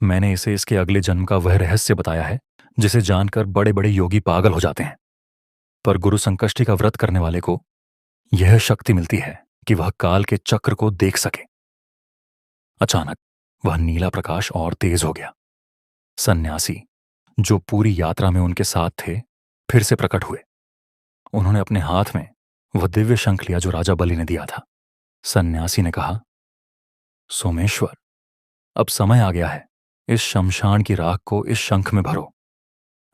S1: मैंने इसे इसके अगले जन्म का वह रहस्य बताया है जिसे जानकर बड़े बड़े योगी पागल हो जाते हैं। पर गुरु संकष्टी का व्रत करने वाले को यह शक्ति मिलती है कि वह काल के चक्र को देख सके। अचानक वह नीला प्रकाश और तेज हो गया। सन्यासी जो पूरी यात्रा में उनके साथ थे फिर से प्रकट हुए। उन्होंने अपने हाथ में वह दिव्य शंख लिया जो राजा बलि ने दिया था। सन्यासी ने कहा, सोमेश्वर, अब समय आ गया है। इस शमशान की राख को इस शंख में भरो।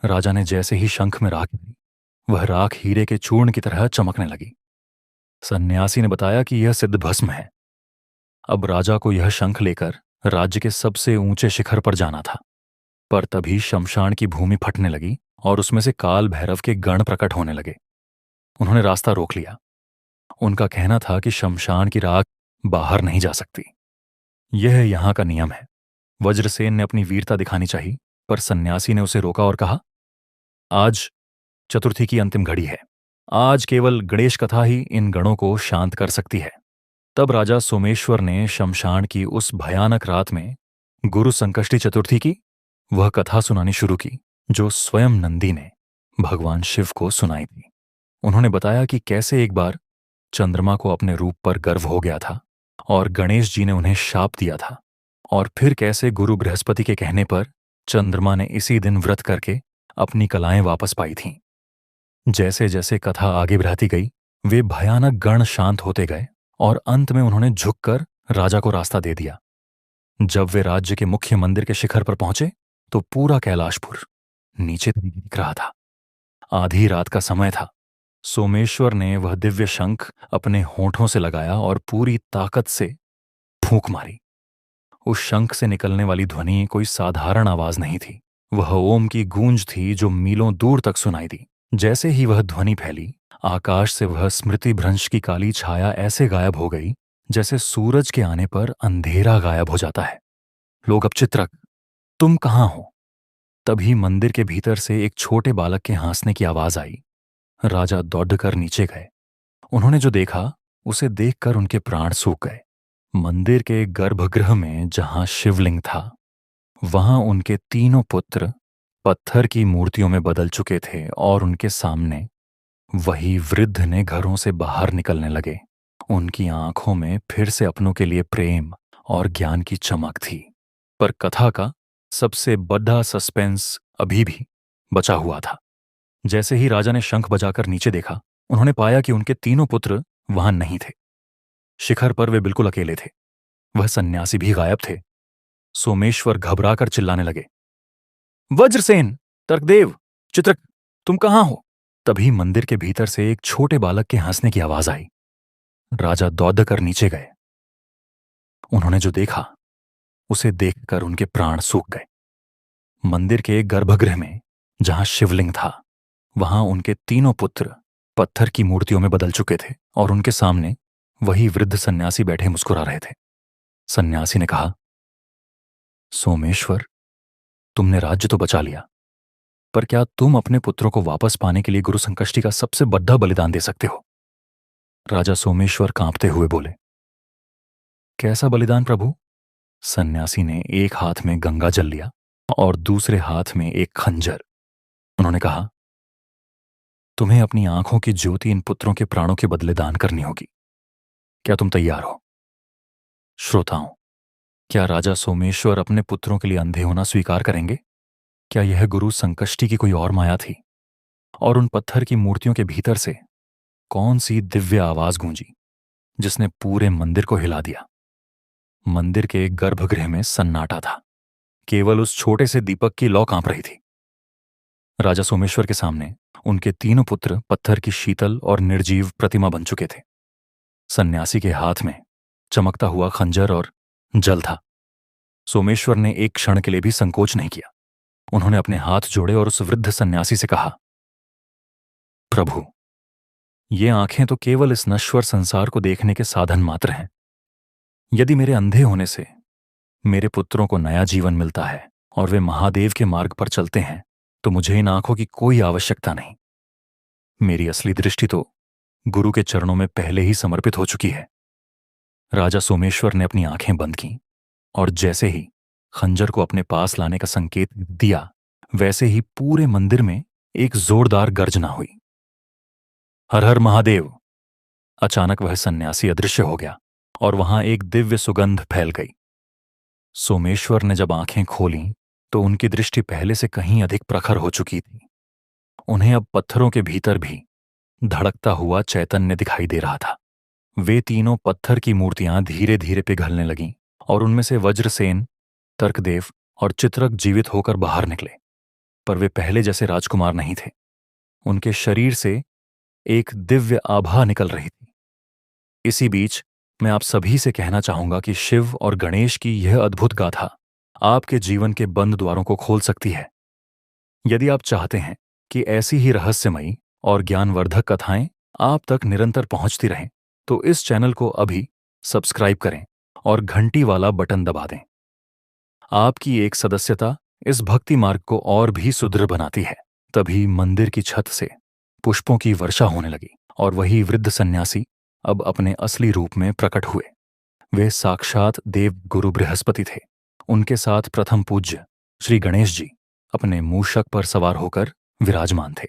S1: राजा ने जैसे ही शंख में राख दी, वह राख हीरे के चूर्ण की तरह चमकने लगी। सन्यासी ने बताया कि यह सिद्ध भस्म है। अब राजा को यह शंख लेकर राज्य के सबसे ऊंचे शिखर पर जाना था। पर तभी शमशान की भूमि फटने लगी और उसमें से काल भैरव के गण प्रकट होने लगे। उन्होंने रास्ता रोक लिया। उनका कहना था कि शमशान की राख बाहर नहीं जा सकती। यह यहां का नियम है। वज्रसेन ने अपनी वीरता दिखानी चाहिए, पर सन्यासी ने उसे रोका और कहा, आज चतुर्थी की अंतिम घड़ी है। आज केवल गणेश कथा ही इन गणों को शांत कर सकती है। तब राजा सोमेश्वर ने शमशान की उस भयानक रात में गुरु संकष्टी चतुर्थी की वह कथा सुनानी शुरू की जो स्वयं नंदी ने भगवान शिव को सुनाई थी। उन्होंने बताया कि कैसे एक बार चंद्रमा को अपने रूप पर गर्व हो गया था और गणेश जी ने उन्हें शाप दिया था, और फिर कैसे गुरु बृहस्पति के कहने पर चंद्रमा ने इसी दिन व्रत करके अपनी कलाएं वापस पाई थीं। जैसे जैसे कथा आगे बढ़ती गई, वे भयानक गण शांत होते गए और अंत में उन्होंने झुककर राजा को रास्ता दे दिया। जब वे राज्य के मुख्य मंदिर के शिखर पर पहुंचे तो पूरा कैलाशपुर नीचे दिख रहा था। आधी रात का समय था। सोमेश्वर ने वह दिव्य शंख अपने होंठों से लगाया और पूरी ताकत से फूंक मारी। उस शंख से निकलने वाली ध्वनि कोई साधारण आवाज नहीं थी। वह ओम की गूंज थी जो मीलों दूर तक सुनाई दी। जैसे ही वह ध्वनि फैली, आकाश से वह स्मृति भ्रंश की काली छाया ऐसे गायब हो गई जैसे सूरज के आने पर अंधेरा गायब हो जाता है। लोग, अब चित्रक, तुम कहां हो? तभी मंदिर के भीतर से एक छोटे बालक के हंसने की आवाज आई। राजा दौड़कर नीचे गए। उन्होंने जो देखा उसे देखकर उनके प्राण सूख गए। मंदिर के गर्भगृह में जहां शिवलिंग था, वहां उनके तीनों पुत्र पत्थर की मूर्तियों में बदल चुके थे और उनके सामने वही वृद्ध ने घरों से बाहर निकलने लगे। उनकी आंखों में फिर से अपनों के लिए प्रेम और ज्ञान की चमक थी। पर कथा का सबसे बड़ा सस्पेंस अभी भी बचा हुआ था। जैसे ही राजा ने शंख बजाकर नीचे देखा, उन्होंने पाया कि उनके तीनों पुत्र वहां नहीं थे। शिखर पर वे बिल्कुल अकेले थे। वह सन्यासी भी गायब थे। सोमेश्वर घबराकर चिल्लाने लगे, वज्रसेन, तर्कदेव, चित्रक, तुम कहां हो? तभी मंदिर के भीतर से एक छोटे बालक के हंसने की आवाज आई। राजा दौड़कर नीचे गए। उन्होंने जो देखा उसे देखकर उनके प्राण सूख गए। मंदिर के गर्भगृह में जहां शिवलिंग था, वहां उनके तीनों पुत्र पत्थर की मूर्तियों में बदल चुके थे और उनके सामने वही वृद्ध सन्यासी बैठे मुस्कुरा रहे थे। सन्यासी ने कहा, सोमेश्वर, तुमने राज्य तो बचा लिया, पर क्या तुम अपने पुत्रों को वापस पाने के लिए गुरु संकष्टी का सबसे बड़ा बलिदान दे सकते हो? राजा सोमेश्वर कांपते हुए बोले। कैसा बलिदान प्रभु? सन्यासी ने एक हाथ में गंगा जल लिया और दूसरे हाथ में एक खंजर। उन्होंने कहा, तुम्हें अपनी आंखों की ज्योति इन पुत्रों के प्राणों के बदले दान करनी होगी। क्या तुम तैयार हो? श्रोताओं, क्या राजा सोमेश्वर अपने पुत्रों के लिए अंधे होना स्वीकार करेंगे? क्या यह गुरु संकष्टी की कोई और माया थी? और उन पत्थर की मूर्तियों के भीतर से कौन सी दिव्य आवाज गूंजी जिसने पूरे मंदिर को हिला दिया? मंदिर के गर्भगृह में सन्नाटा था। केवल उस छोटे से दीपक की लौ कांप रही थी। राजा सोमेश्वर के सामने उनके तीनों पुत्र पत्थर की शीतल और निर्जीव प्रतिमा बन चुके थे। सन्यासी के हाथ में चमकता हुआ खंजर और जल था। सोमेश्वर ने एक क्षण के लिए भी संकोच नहीं किया। उन्होंने अपने हाथ जोड़े और उस वृद्ध सन्यासी से कहा, प्रभु, ये आंखें तो केवल इस नश्वर संसार को देखने के साधन मात्र हैं। यदि मेरे अंधे होने से मेरे पुत्रों को नया जीवन मिलता है और वे महादेव के मार्ग पर चलते हैं, तो मुझे इन आंखों की कोई आवश्यकता नहीं। मेरी असली दृष्टि तो गुरु के चरणों में पहले ही समर्पित हो चुकी है। राजा सोमेश्वर ने अपनी आंखें बंद की और जैसे ही खंजर को अपने पास लाने का संकेत दिया, वैसे ही पूरे मंदिर में एक जोरदार गर्जना हुई। हर हर महादेव! अचानक वह सन्यासी अदृश्य हो गया और वहां एक दिव्य सुगंध फैल गई। सोमेश्वर ने जब आंखें खोलीं तो उनकी दृष्टि पहले से कहीं अधिक प्रखर हो चुकी थी। उन्हें अब पत्थरों के भीतर भी धड़कता हुआ चैतन्य दिखाई दे रहा था। वे तीनों पत्थर की मूर्तियां धीरे धीरे पिघलने लगीं और उनमें से वज्रसेन, तर्कदेव और चित्रक जीवित होकर बाहर निकले। पर वे पहले जैसे राजकुमार नहीं थे। उनके शरीर से एक दिव्य आभा निकल रही थी। इसी बीच मैं आप सभी से कहना चाहूंगा कि शिव और गणेश की यह अद्भुत गाथा आपके जीवन के बंद द्वारों को खोल सकती है। यदि आप चाहते हैं कि ऐसी ही रहस्यमयी और ज्ञानवर्धक कथाएं आप तक निरंतर पहुंचती रहें, तो इस चैनल को अभी सब्सक्राइब करें और घंटी वाला बटन दबा दें। आपकी एक सदस्यता इस भक्ति मार्ग को और भी सुदृढ़ बनाती है। तभी मंदिर की छत से पुष्पों की वर्षा होने लगी और वही वृद्ध सन्यासी अब अपने असली रूप में प्रकट हुए। वे साक्षात देव गुरु बृहस्पति थे। उनके साथ प्रथम पूज्य श्री गणेश जी अपने मूषक पर सवार होकर विराजमान थे।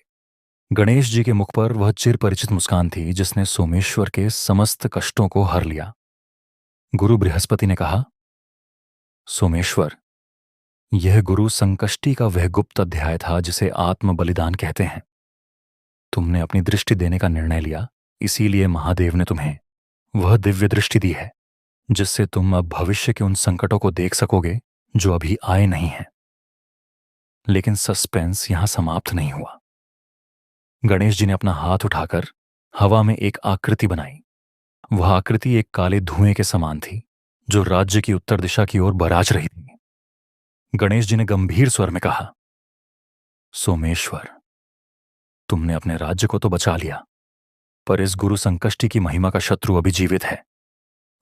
S1: गणेश जी के मुख पर वह चिर परिचित मुस्कान थी जिसने सोमेश्वर के समस्त कष्टों को हर लिया। गुरु बृहस्पति ने कहा, सोमेश्वर, यह गुरु संकष्टी का वह गुप्त अध्याय था जिसे आत्म बलिदान कहते हैं। तुमने अपनी दृष्टि देने का निर्णय लिया, इसीलिए महादेव ने तुम्हें वह दिव्य दृष्टि दी है जिससे तुम अब भविष्य के उन संकटों को देख सकोगे जो अभी आए नहीं हैं। लेकिन सस्पेंस यहां समाप्त नहीं हुआ। गणेश जी ने अपना हाथ उठाकर हवा में एक आकृति बनाई। वह आकृति एक काले धुएं के समान थी जो राज्य की उत्तर दिशा की ओर बराज रही थी। गणेश जी ने गंभीर स्वर में कहा, सोमेश्वर, तुमने अपने राज्य को तो बचा लिया, पर इस गुरु संकष्टी की महिमा का शत्रु अभी जीवित है।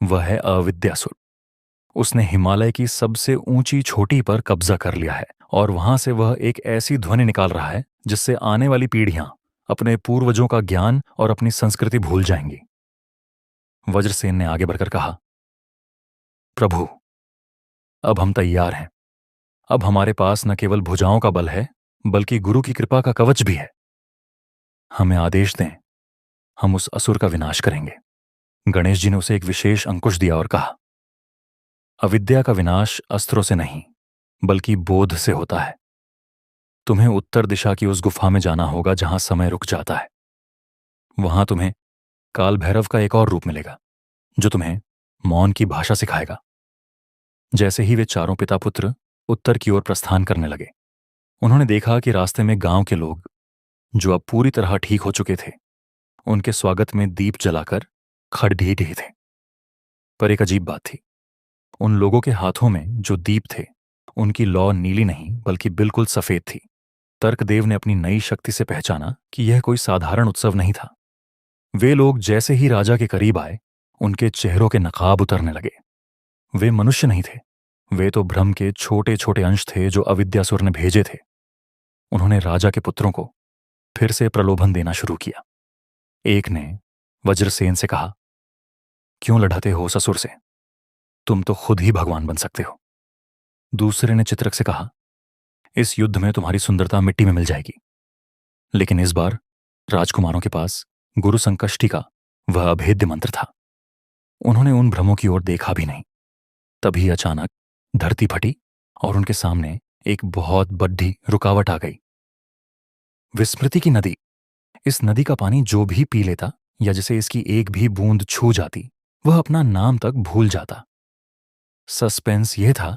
S1: वह है अविद्यासुर। उसने हिमालय की सबसे ऊंची चोटी पर कब्जा कर लिया है और वहां से वह एक ऐसी ध्वनि निकाल रहा है जिससे आने वाली पीढ़ियां अपने पूर्वजों का ज्ञान और अपनी संस्कृति भूल जाएंगी। वज्रसेन ने आगे बढ़कर कहा, प्रभु, अब हम तैयार हैं। अब हमारे पास न केवल भुजाओं का बल है, बल्कि गुरु की कृपा का कवच भी है। हमें आदेश दें, हम उस असुर का विनाश करेंगे। गणेश जी ने उसे एक विशेष अंकुश दिया और कहा, अविद्या का विनाश अस्त्रों से नहीं, बल्कि बोध से होता है। तुम्हें उत्तर दिशा की उस गुफा में जाना होगा जहां समय रुक जाता है। वहां तुम्हें काल भैरव का एक और रूप मिलेगा जो तुम्हें मौन की भाषा सिखाएगा। जैसे ही वे चारों पिता पुत्र उत्तर की ओर प्रस्थान करने लगे, उन्होंने देखा कि रास्ते में गांव के लोग, जो अब पूरी तरह ठीक हो चुके थे, उनके स्वागत में दीप जलाकर खड़े थे। पर एक अजीब बात थी, उन लोगों के हाथों में जो दीप थे, उनकी लौ नीली नहीं बल्कि बिल्कुल सफेद थी। तर्कदेव ने अपनी नई शक्ति से पहचाना कि यह कोई साधारण उत्सव नहीं था। वे लोग जैसे ही राजा के करीब आए, उनके चेहरों के नकाब उतरने लगे। वे मनुष्य नहीं थे, वे तो भ्रम के छोटे छोटे अंश थे जो अविद्यासुर ने भेजे थे। उन्होंने राजा के पुत्रों को फिर से प्रलोभन देना शुरू किया। एक ने वज्रसेन से कहा, क्यों लड़ते हो ससुर से, तुम तो खुद ही भगवान बन सकते हो। दूसरे ने चित्रक से कहा, इस युद्ध में तुम्हारी सुंदरता मिट्टी में मिल जाएगी। लेकिन इस बार राजकुमारों के पास गुरु संकष्टी का वह अभेद्य मंत्र था। उन्होंने उन भ्रमों की ओर देखा भी नहीं। तभी अचानक धरती फटी और उनके सामने एक बहुत बड़ी रुकावट आ गई। विस्मृति की नदी। इस नदी का पानी जो भी पी लेता या जिसे इसकी एक भी बूंद छू जाती, वह अपना नाम तक भूल जाता। सस्पेंस यह था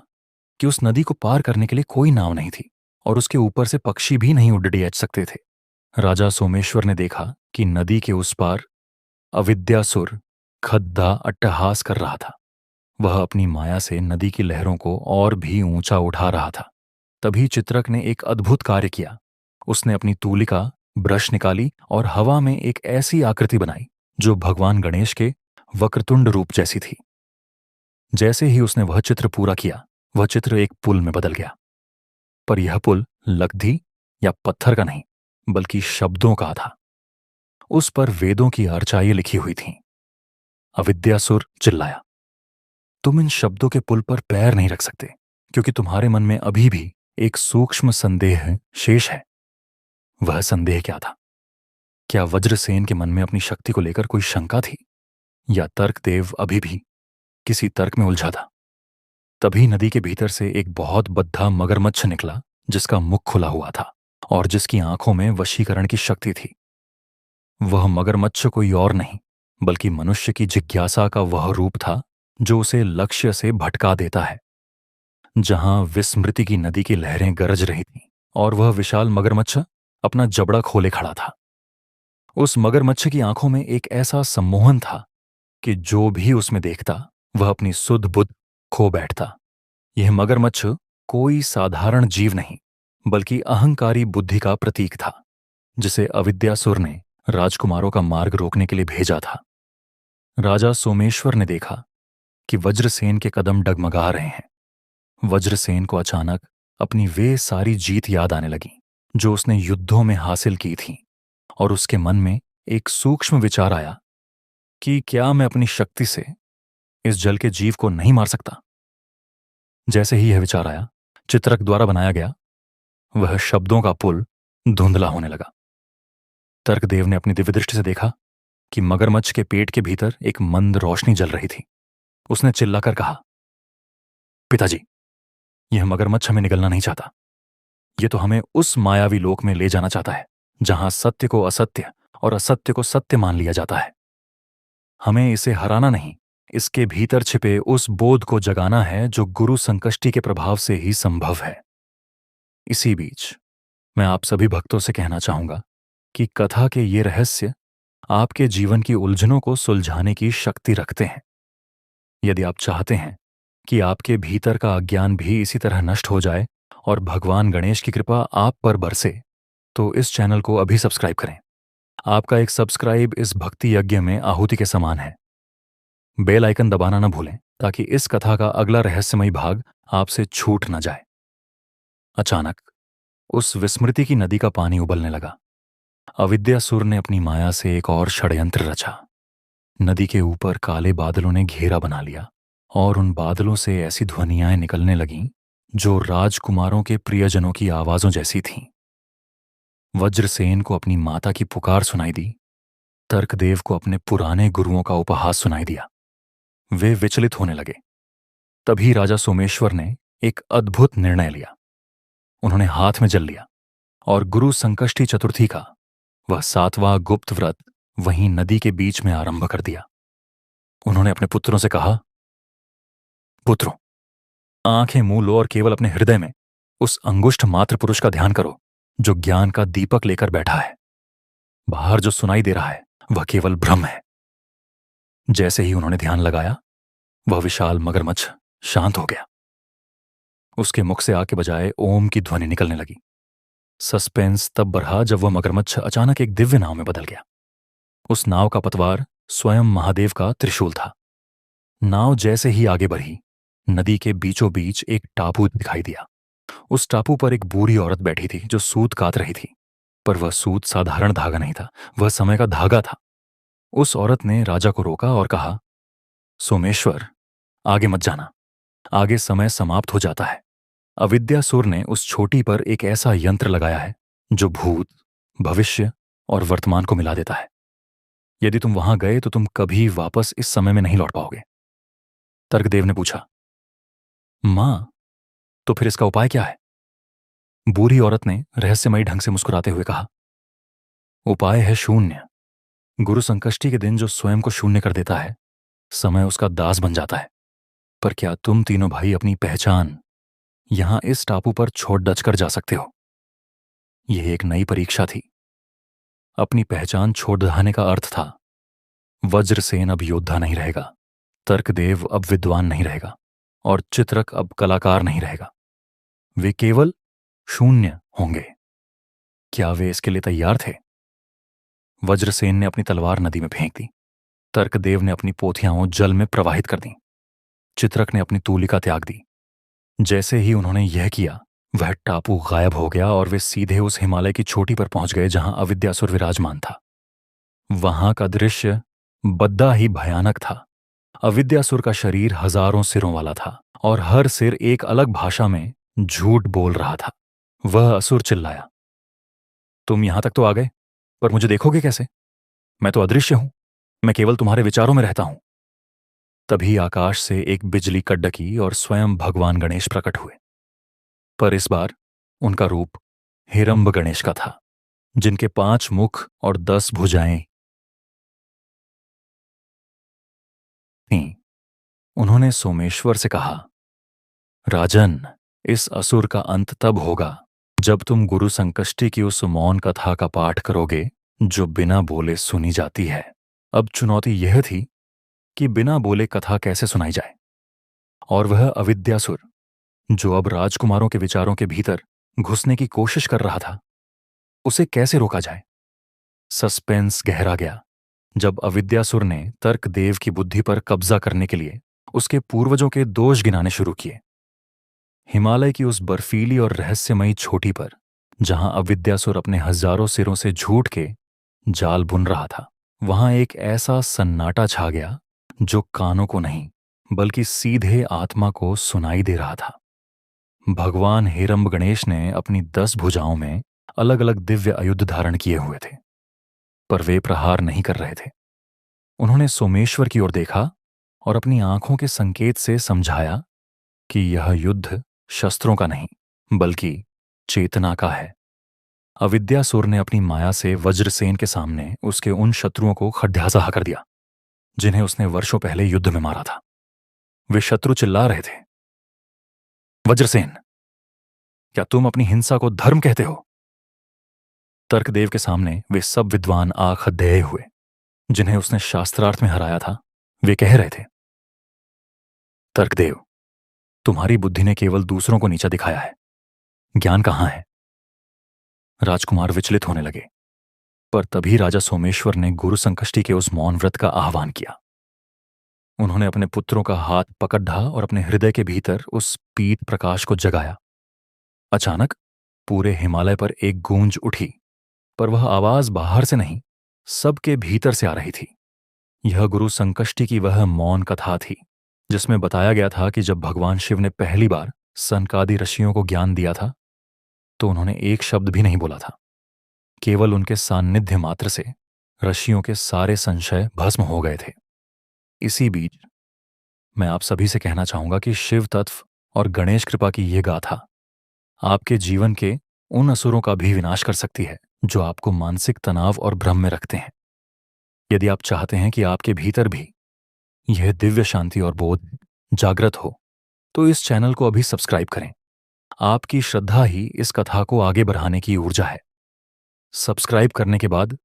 S1: कि उस नदी को पार करने के लिए कोई नाव नहीं थी और उसके ऊपर से पक्षी भी नहीं उड़िया सकते थे। राजा सोमेश्वर ने देखा कि नदी के उस पार अविद्यासुर खद्दा अट्टहास कर रहा था। वह अपनी माया से नदी की लहरों को और भी ऊंचा उठा रहा था। तभी चित्रक ने एक अद्भुत कार्य किया। उसने अपनी तूलिका ब्रश निकाली और हवा में एक ऐसी आकृति बनाई जो भगवान गणेश के वक्रतुंड रूप जैसी थी। जैसे ही उसने वह चित्र पूरा किया, वह चित्र एक पुल में बदल गया। पर यह पुल लकड़ी या पत्थर का नहीं, बल्कि शब्दों का था। उस पर वेदों की अर्चाएं लिखी हुई थीं। अविद्यासुर चिल्लाया, तुम इन शब्दों के पुल पर पैर नहीं रख सकते, क्योंकि तुम्हारे मन में अभी भी एक सूक्ष्म संदेह शेष है। वह संदेह क्या था? क्या वज्रसेन के मन में अपनी शक्ति को लेकर कोई शंका थी, या तर्कदेव अभी भी किसी तर्क में उलझा था? तभी नदी के भीतर से एक बहुत बद्धा मगरमच्छ निकला, जिसका मुख खुला हुआ था और जिसकी आंखों में वशीकरण की शक्ति थी। वह मगरमच्छ कोई और नहीं, बल्कि मनुष्य की जिज्ञासा का वह रूप था जो उसे लक्ष्य से भटका देता है। जहां विस्मृति की नदी की लहरें गरज रही थीं और वह विशाल मगरमच्छ अपना जबड़ा खोले खड़ा था। उस मगरमच्छ की आंखों में एक ऐसा सम्मोहन था कि जो भी उसमें देखता वह अपनी सुध बुध खो बैठता। यह मगरमच्छ कोई साधारण जीव नहीं, बल्कि अहंकारी बुद्धि का प्रतीक था, जिसे अविद्यासुर ने राजकुमारों का मार्ग रोकने के लिए भेजा था। राजा सोमेश्वर ने देखा कि वज्रसेन के कदम डगमगा रहे हैं। वज्रसेन को अचानक अपनी वे सारी जीत याद आने लगी जो उसने युद्धों में हासिल की थी, और उसके मन में एक सूक्ष्म विचार आया कि क्या मैं अपनी शक्ति से इस जल के जीव को नहीं मार सकता? जैसे ही यह विचार आया, चित्रक द्वारा बनाया गया वह शब्दों का पुल धुंधला होने लगा। तर्कदेव ने अपनी दिव्य दृष्टि से देखा कि मगरमच्छ के पेट के भीतर एक मंद रोशनी जल रही थी। उसने चिल्लाकर कहा, पिताजी, यह मगरमच्छ हमें निगलना नहीं चाहता। यह तो हमें उस मायावी लोक में ले जाना चाहता है जहां सत्य को असत्य और असत्य को सत्य मान लिया जाता है। हमें इसे हराना नहीं, इसके भीतर छिपे उस बोध को जगाना है जो गुरु संकष्टी के प्रभाव से ही संभव है। इसी बीच मैं आप सभी भक्तों से कहना चाहूंगा कि कथा के ये रहस्य आपके जीवन की उलझनों को सुलझाने की शक्ति रखते हैं। यदि आप चाहते हैं कि आपके भीतर का अज्ञान भी इसी तरह नष्ट हो जाए और भगवान गणेश की कृपा आप पर बरसे, तो इस चैनल को अभी सब्सक्राइब करें। आपका एक सब्सक्राइब इस भक्ति यज्ञ में आहुति के समान है। बेल आइकन दबाना न भूलें ताकि इस कथा का अगला रहस्यमयी भाग आपसे छूट न जाए। अचानक उस विस्मृति की नदी का पानी उबलने लगा। अविद्यासुर ने अपनी माया से एक और षड्यंत्र रचा। नदी के ऊपर काले बादलों ने घेरा बना लिया और उन बादलों से ऐसी ध्वनियां निकलने लगीं जो राजकुमारों के प्रियजनों की आवाजों जैसी थीं। वज्रसेन को अपनी माता की पुकार सुनाई दी। तर्कदेव को अपने पुराने गुरुओं का उपहास सुनाई दिया। वे विचलित होने लगे। तभी राजा सोमेश्वर ने एक अद्भुत निर्णय लिया। उन्होंने हाथ में जल लिया और गुरु संकष्टी चतुर्थी का वह 7वां गुप्त व्रत वहीं नदी के बीच में आरंभ कर दिया। उन्होंने अपने पुत्रों से कहा, पुत्रों, आंखें मूल लो और केवल अपने हृदय में उस अंगुष्ठ मात्र पुरुष का ध्यान करो जो ज्ञान का दीपक लेकर बैठा है। बाहर जो सुनाई दे रहा है वह केवल भ्रम है। जैसे ही उन्होंने ध्यान लगाया, वह विशाल मगरमच्छ शांत हो गया। उसके मुख से आग के बजाय ओम की ध्वनि निकलने लगी। सस्पेंस तब बढ़ा जब वह मगरमच्छ अचानक एक दिव्य नाव में बदल गया। उस नाव का पतवार स्वयं महादेव का त्रिशूल था। नाव जैसे ही आगे बढ़ी, नदी के बीचों बीच एक टापू दिखाई दिया। उस टापू पर एक बूढ़ी औरत बैठी थी जो सूत कात रही थी, पर वह सूत साधारण धागा नहीं था, वह समय का धागा था। उस औरत ने राजा को रोका और कहा, सोमेश्वर, आगे मत जाना, आगे समय समाप्त हो जाता है। अविद्यासुर ने उस छोटी पर एक ऐसा यंत्र लगाया है जो भूत, भविष्य और वर्तमान को मिला देता है। यदि तुम वहां गए तो तुम कभी वापस इस समय में नहीं लौट पाओगे। तर्कदेव ने पूछा, मां, तो फिर इसका उपाय क्या है? बूढ़ी औरत ने रहस्यमयी ढंग से मुस्कुराते हुए कहा, उपाय है शून्य। गुरु संकष्टी के दिन जो स्वयं को शून्य कर देता है, समय उसका दास बन जाता है। पर क्या तुम तीनों भाई अपनी पहचान यहां इस टापू पर छोड़ डचकर जा सकते हो? यह एक नई परीक्षा थी। अपनी पहचान छोड़ दहाने का अर्थ था, वज्रसेन अब योद्धा नहीं रहेगा, तर्कदेव अब विद्वान नहीं रहेगा, और चित्रक अब कलाकार नहीं रहेगा। वे केवल शून्य होंगे। क्या वे इसके लिए तैयार थे? वज्रसेन ने अपनी तलवार नदी में फेंक दी। तर्कदेव ने अपनी पोथियां जल में प्रवाहित कर दी। चित्रक ने अपनी तूलिका त्याग दी। जैसे ही उन्होंने यह किया, वह टापू गायब हो गया और वे सीधे उस हिमालय की चोटी पर पहुंच गए जहां अविद्यासुर विराजमान था। वहां का दृश्य बद्दा ही भयानक था। अविद्यासुर का शरीर हजारों सिरों वाला था और हर सिर एक अलग भाषा में झूठ बोल रहा था। वह असुर चिल्लाया, तुम यहां तक तो आ गए, पर मुझे देखोगे कैसे? मैं तो अदृश्य हूं, मैं केवल तुम्हारे विचारों में रहता हूं। तभी आकाश से एक बिजली कड़की और स्वयं भगवान गणेश प्रकट हुए। पर इस बार उनका रूप हिरंब गणेश का था, जिनके 5 मुख और 10 भुजाएं थीं। उन्होंने सोमेश्वर से कहा, राजन, इस असुर का अंत तब होगा जब तुम गुरु संकष्टी की उस मौन कथा का पाठ करोगे जो बिना बोले सुनी जाती है। अब चुनौती यह थी कि बिना बोले कथा कैसे सुनाई जाए, और वह अविद्यासुर जो अब राजकुमारों के विचारों के भीतर घुसने की कोशिश कर रहा था, उसे कैसे रोका जाए? सस्पेंस गहरा गया जब अविद्यासुर ने तर्कदेव की बुद्धि पर कब्जा करने के लिए उसके पूर्वजों के दोष गिनाने शुरू किए। हिमालय की उस बर्फीली और रहस्यमयी चोटी पर, जहां अविद्यासुर अपने हजारों सिरों से झूठ के जाल बुन रहा था, वहां एक ऐसा सन्नाटा छा गया जो कानों को नहीं बल्कि सीधे आत्मा को सुनाई दे रहा था। भगवान हेरंब गणेश ने अपनी 10 भुजाओं में अलग अलग दिव्य आयुध धारण किए हुए थे, पर वे प्रहार नहीं कर रहे थे। उन्होंने सोमेश्वर की ओर देखा और अपनी आंखों के संकेत से समझाया कि यह युद्ध शस्त्रों का नहीं बल्कि चेतना का है। अविद्यासुर ने अपनी माया से वज्रसेन के सामने उसके उन शत्रुओं को खड्यासाहा कर दिया जिन्हें उसने वर्षों पहले युद्ध में मारा था। वे शत्रु चिल्ला रहे थे, वज्रसेन, क्या तुम अपनी हिंसा को धर्म कहते हो? तर्कदेव के सामने वे सब विद्वान आंख अध्यय हुए जिन्हें उसने शास्त्रार्थ में हराया था। वे कह रहे थे, तर्कदेव, तुम्हारी बुद्धि ने केवल दूसरों को नीचा दिखाया है, ज्ञान कहां है? राजकुमार विचलित होने लगे, पर तभी राजा सोमेश्वर ने गुरु संकष्टी के उस मौन व्रत का आह्वान किया। उन्होंने अपने पुत्रों का हाथ पकड़ ढा और अपने हृदय के भीतर उस पीत प्रकाश को जगाया। अचानक पूरे हिमालय पर एक गूंज उठी, पर वह आवाज बाहर से नहीं, सबके भीतर से आ रही थी। यह गुरु संकष्टी की वह मौन कथा थी जिसमें बताया गया था कि जब भगवान शिव ने पहली बार सनकादि ऋषियों को ज्ञान दिया था तो उन्होंने एक शब्द भी नहीं बोला था। केवल उनके सान्निध्य मात्र से ऋषियों के सारे संशय भस्म हो गए थे। इसी बीच मैं आप सभी से कहना चाहूंगा कि शिव तत्व और गणेश कृपा की यह गाथा आपके जीवन के उन असुरों का भी विनाश कर सकती है जो आपको मानसिक तनाव और भ्रम में रखते हैं। यदि आप चाहते हैं कि आपके भीतर भी यह दिव्य शांति और बोध जागृत हो, तो इस चैनल को अभी सब्सक्राइब करें। आपकी श्रद्धा ही इस कथा को आगे बढ़ाने की ऊर्जा है। सब्सक्राइब करने के बाद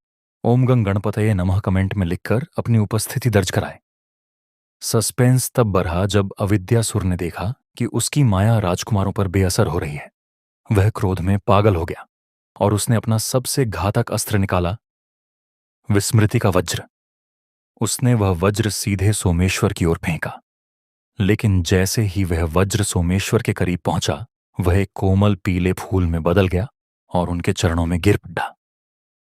S1: ओम गं गणपतये नमः कमेंट में लिखकर अपनी उपस्थिति दर्ज कराएं। सस्पेंस तब बढ़ा जब अविद्यासुर ने देखा कि उसकी माया राजकुमारों पर बेअसर हो रही है। वह क्रोध में पागल हो गया और उसने अपना सबसे घातक अस्त्र निकाला, विस्मृति का वज्र। उसने वह वज्र सीधे सोमेश्वर की ओर फेंका, लेकिन जैसे ही वह वज्र सोमेश्वर के करीब पहुंचा, वह एक कोमल पीले फूल में बदल गया और उनके चरणों में गिर पड़ा।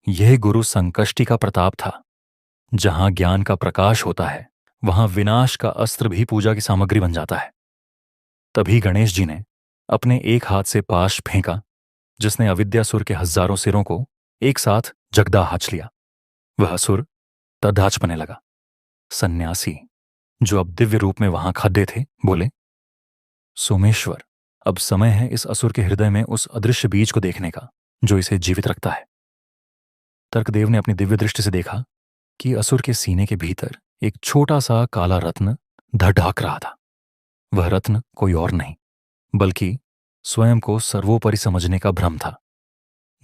S1: यह गुरु संकष्टी का प्रताप था। जहां ज्ञान का प्रकाश होता है, वहां विनाश का अस्त्र भी पूजा की सामग्री बन जाता है। तभी गणेश जी ने अपने एक हाथ से पाश फेंका, जिसने अविद्यासुर के हजारों सिरों को एक साथ जगदा हाच लिया। वह असुर तद्धाच पने लगा। सन्यासी, जो अब दिव्य रूप में वहां खड़े थे, बोले, सोमेश्वर, अब समय है इस असुर के हृदय में उस अदृश्य बीज को देखने का जो इसे जीवित रखता है। तर्कदेव ने अपनी दिव्य दृष्टि से देखा कि असुर के सीने के भीतर एक छोटा सा काला रत्न धड़ाक रहा था। वह रत्न कोई और नहीं, बल्कि स्वयं को सर्वोपरि समझने का भ्रम था।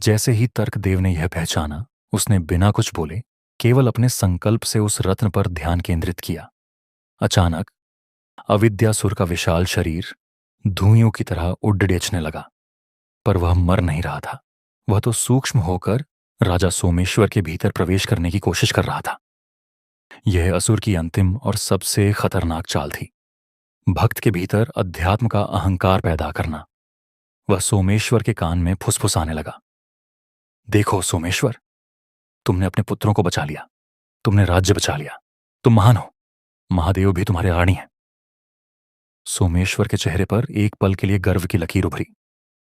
S1: जैसे ही तर्कदेव ने यह पहचाना, उसने बिना कुछ बोले केवल अपने संकल्प से उस रत्न पर ध्यान केंद्रित किया। अचानक अविद्यासुर का विशाल शरीर धुइयों की तरह उड़ डेचने लगा, पर वह मर नहीं रहा था। वह तो सूक्ष्म होकर राजा सोमेश्वर के भीतर प्रवेश करने की कोशिश कर रहा था। यह असुर की अंतिम और सबसे खतरनाक चाल थी, भक्त के भीतर अध्यात्म का अहंकार पैदा करना। वह सोमेश्वर के कान में फुसफुसाने लगा, देखो सोमेश्वर, तुमने अपने पुत्रों को बचा लिया, तुमने राज्य बचा लिया, तुम महान हो, महादेव भी तुम्हारे आड़ी हैं। सोमेश्वर के चेहरे पर एक पल के लिए गर्व की लकीर उभरी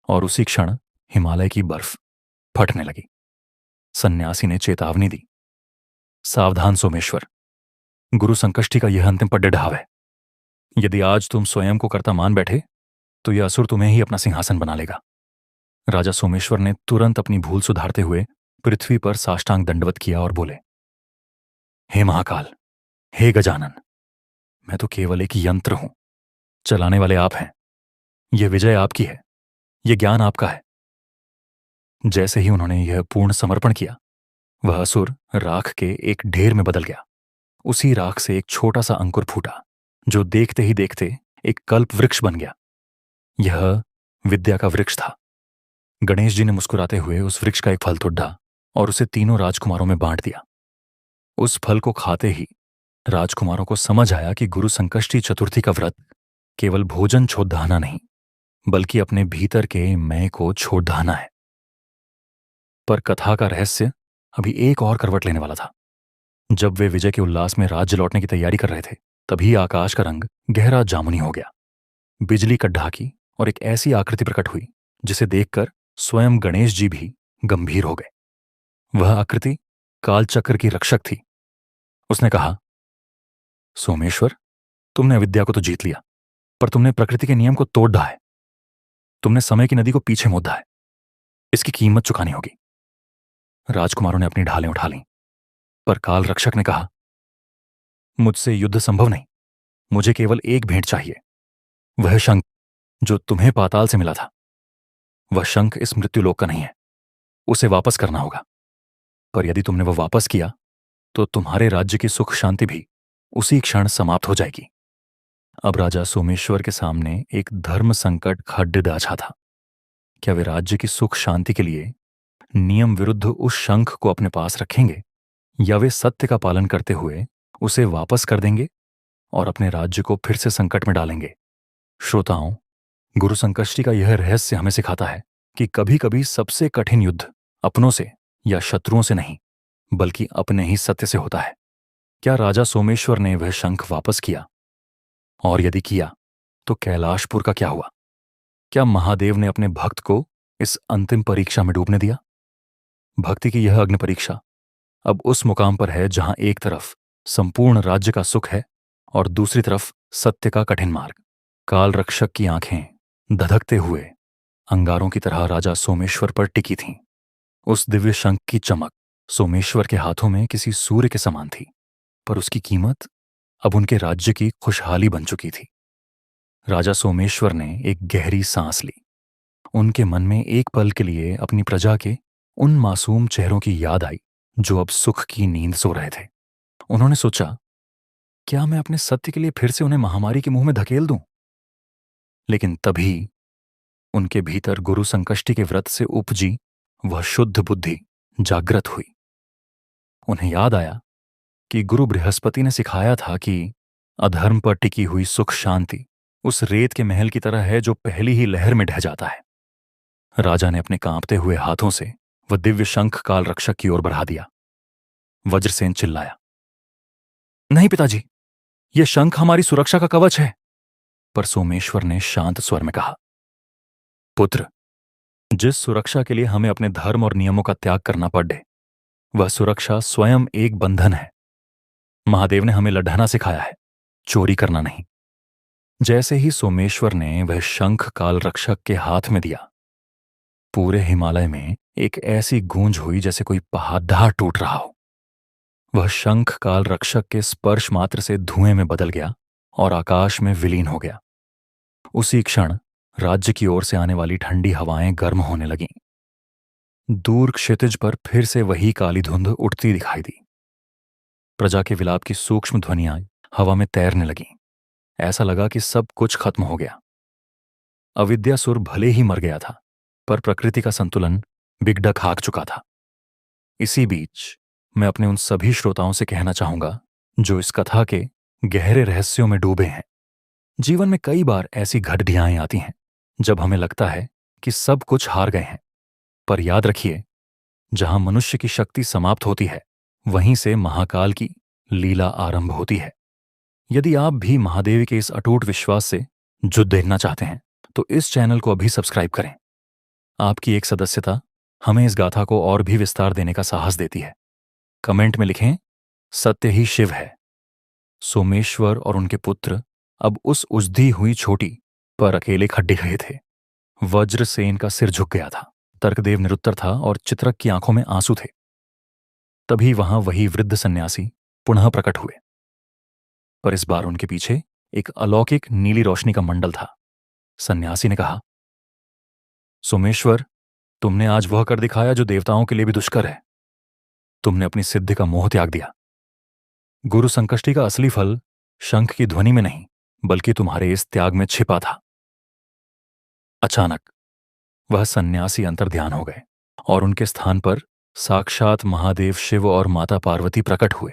S1: और उसी क्षण हिमालय की बर्फ फटने लगी। सन्यासी ने चेतावनी दी, सावधान सोमेश्वर, गुरु संकष्टी का यह अंतिम पड्डे है। यदि आज तुम स्वयं को कर्ता मान बैठे तो यह असुर तुम्हें ही अपना सिंहासन बना लेगा। राजा सोमेश्वर ने तुरंत अपनी भूल सुधारते हुए पृथ्वी पर साष्टांग दंडवत किया और बोले, हे महाकाल, हे गजानन, मैं तो केवल एक यंत्र हूं, चलाने वाले आप हैं। यह विजय आपकी है, यह ज्ञान आपका है। जैसे ही उन्होंने यह पूर्ण समर्पण किया, वह असुर राख के एक ढेर में बदल गया। उसी राख से एक छोटा सा अंकुर फूटा, जो देखते ही देखते एक कल्प वृक्ष बन गया। यह विद्या का वृक्ष था। गणेश जी ने मुस्कुराते हुए उस वृक्ष का एक फल तोड़ा और उसे तीनों राजकुमारों में बांट दिया। उस फल को खाते ही राजकुमारों को समझ आया कि गुरु संकष्टी चतुर्थी का व्रत केवल भोजन छोड़ना नहीं, बल्कि अपने भीतर के मैं को छोड़ना है। पर कथा का रहस्य अभी एक और करवट लेने वाला था। जब वे विजय के उल्लास में राज्य लौटने की तैयारी कर रहे थे, तभी आकाश का रंग गहरा जामुनी हो गया। बिजली कड़ाकी और एक ऐसी आकृति प्रकट हुई जिसे देखकर स्वयं गणेश जी भी गंभीर हो गए। वह आकृति कालचक्र की रक्षक थी। उसने कहा, सोमेश्वर, तुमने अविद्या को तो जीत लिया, पर तुमने प्रकृति के नियम को तोड़ डाला है। तुमने समय की नदी को पीछे मोड़ा है। इसकी कीमत चुकानी होगी। राजकुमारों ने अपनी ढालें उठा लीं, पर काल रक्षक ने कहा, मुझसे युद्ध संभव नहीं। मुझे केवल एक भेंट चाहिए, वह शंख जो तुम्हें पाताल से मिला था। वह शंख इस मृत्युलोक का नहीं है, उसे वापस करना होगा। पर यदि तुमने वह वापस किया तो तुम्हारे राज्य की सुख शांति भी उसी क्षण समाप्त हो जाएगी। अब राजा सोमेश्वर के सामने एक धर्म संकट खड्ड दाझा था। क्या वे राज्य की सुख शांति के लिए नियम विरुद्ध उस शंख को अपने पास रखेंगे, या वे सत्य का पालन करते हुए उसे वापस कर देंगे और अपने राज्य को फिर से संकट में डालेंगे? श्रोताओं, गुरु संकष्टी का यह रहस्य हमें सिखाता है कि कभी कभी सबसे कठिन युद्ध अपनों से या शत्रुओं से नहीं, बल्कि अपने ही सत्य से होता है। क्या राजा सोमेश्वर ने वह शंख वापस किया? और यदि किया तो कैलाशपुर का क्या हुआ? क्या महादेव ने अपने भक्त को इस अंतिम परीक्षा में डूबने दिया? भक्ति की यह अग्नि परीक्षा अब उस मुकाम पर है जहां एक तरफ संपूर्ण राज्य का सुख है और दूसरी तरफ सत्य का कठिन मार्ग। काल रक्षक की आंखें धधकते हुए अंगारों की तरह राजा सोमेश्वर पर टिकी थीं। उस दिव्य शंख की चमक सोमेश्वर के हाथों में किसी सूर्य के समान थी, पर उसकी कीमत अब उनके राज्य की खुशहाली बन चुकी थी। राजा सोमेश्वर ने एक गहरी सांस ली। उनके मन में एक पल के लिए अपनी प्रजा के उन मासूम चेहरों की याद आई जो अब सुख की नींद सो रहे थे। उन्होंने सोचा, क्या मैं अपने सत्य के लिए फिर से उन्हें महामारी के मुंह में धकेल दूं? लेकिन तभी उनके भीतर गुरु संकष्टी के व्रत से उपजी वह शुद्ध बुद्धि जागृत हुई। उन्हें याद आया कि गुरु बृहस्पति ने सिखाया था कि अधर्म पर टिकी हुई सुख शांति उस रेत के महल की तरह है जो पहली ही लहर में ढह जाता है। राजा ने अपने कांपते हुए हाथों से वह दिव्य शंख काल रक्षक की ओर बढ़ा दिया। वज्रसेन चिल्लाया, नहीं पिताजी, यह शंख हमारी सुरक्षा का कवच है। पर सोमेश्वर ने शांत स्वर में कहा, पुत्र, जिस सुरक्षा के लिए हमें अपने धर्म और नियमों का त्याग करना पड़े, वह सुरक्षा स्वयं एक बंधन है। महादेव ने हमें लढ़ना सिखाया है, चोरी करना नहीं। जैसे ही सोमेश्वर ने वह शंख काल रक्षक के हाथ में दिया, पूरे हिमालय में एक ऐसी गूंज हुई जैसे कोई पहाड़ टूट रहा हो। वह शंख काल रक्षक के स्पर्श मात्र से धुएं में बदल गया और आकाश में विलीन हो गया। उसी क्षण राज्य की ओर से आने वाली ठंडी हवाएं गर्म होने लगीं। दूर क्षितिज पर फिर से वही काली धुंध उठती दिखाई दी। प्रजा के विलाप की सूक्ष्म ध्वनियां हवा में तैरने लगीं। ऐसा लगा कि सब कुछ खत्म हो गया। अविद्यासुर भले ही मर गया था, पर प्रकृति का संतुलन बिगड़ खाक चुका था। इसी बीच मैं अपने उन सभी श्रोताओं से कहना चाहूंगा जो इस कथा के गहरे रहस्यों में डूबे हैं। जीवन में कई बार ऐसी घटनाएं आती हैं जब हमें लगता है कि सब कुछ हार गए हैं, पर याद रखिए, जहां मनुष्य की शक्ति समाप्त होती है, वहीं से महाकाल की लीला आरंभ होती है। यदि आप भी महादेव के इस अटूट विश्वास से जुड़ देखना चाहते हैं तो इस चैनल को अभी सब्सक्राइब करें। आपकी एक सदस्यता हमें इस गाथा को और भी विस्तार देने का साहस देती है। कमेंट में लिखें, सत्य ही शिव है। सोमेश्वर और उनके पुत्र अब उस उजदी हुई छोटी पर अकेले खड्डे गए थे। वज्रसेन का सिर झुक गया था, तर्कदेव निरुत्तर था और चित्रक की आंखों में आंसू थे। तभी वहां वही वृद्ध सन्यासी पुनः प्रकट हुए, पर इस बार उनके पीछे एक अलौकिक नीली रोशनी का मंडल था। सन्यासी ने कहा, सोमेश्वर, तुमने आज वह कर दिखाया जो देवताओं के लिए भी दुष्कर है। तुमने अपनी सिद्धि का मोह त्याग दिया। गुरु संकष्टी का असली फल शंख की ध्वनि में नहीं, बल्कि तुम्हारे इस त्याग में छिपा था। अचानक वह सन्यासी अंतर्ध्यान हो गए और उनके स्थान पर साक्षात महादेव शिव और माता पार्वती प्रकट हुए।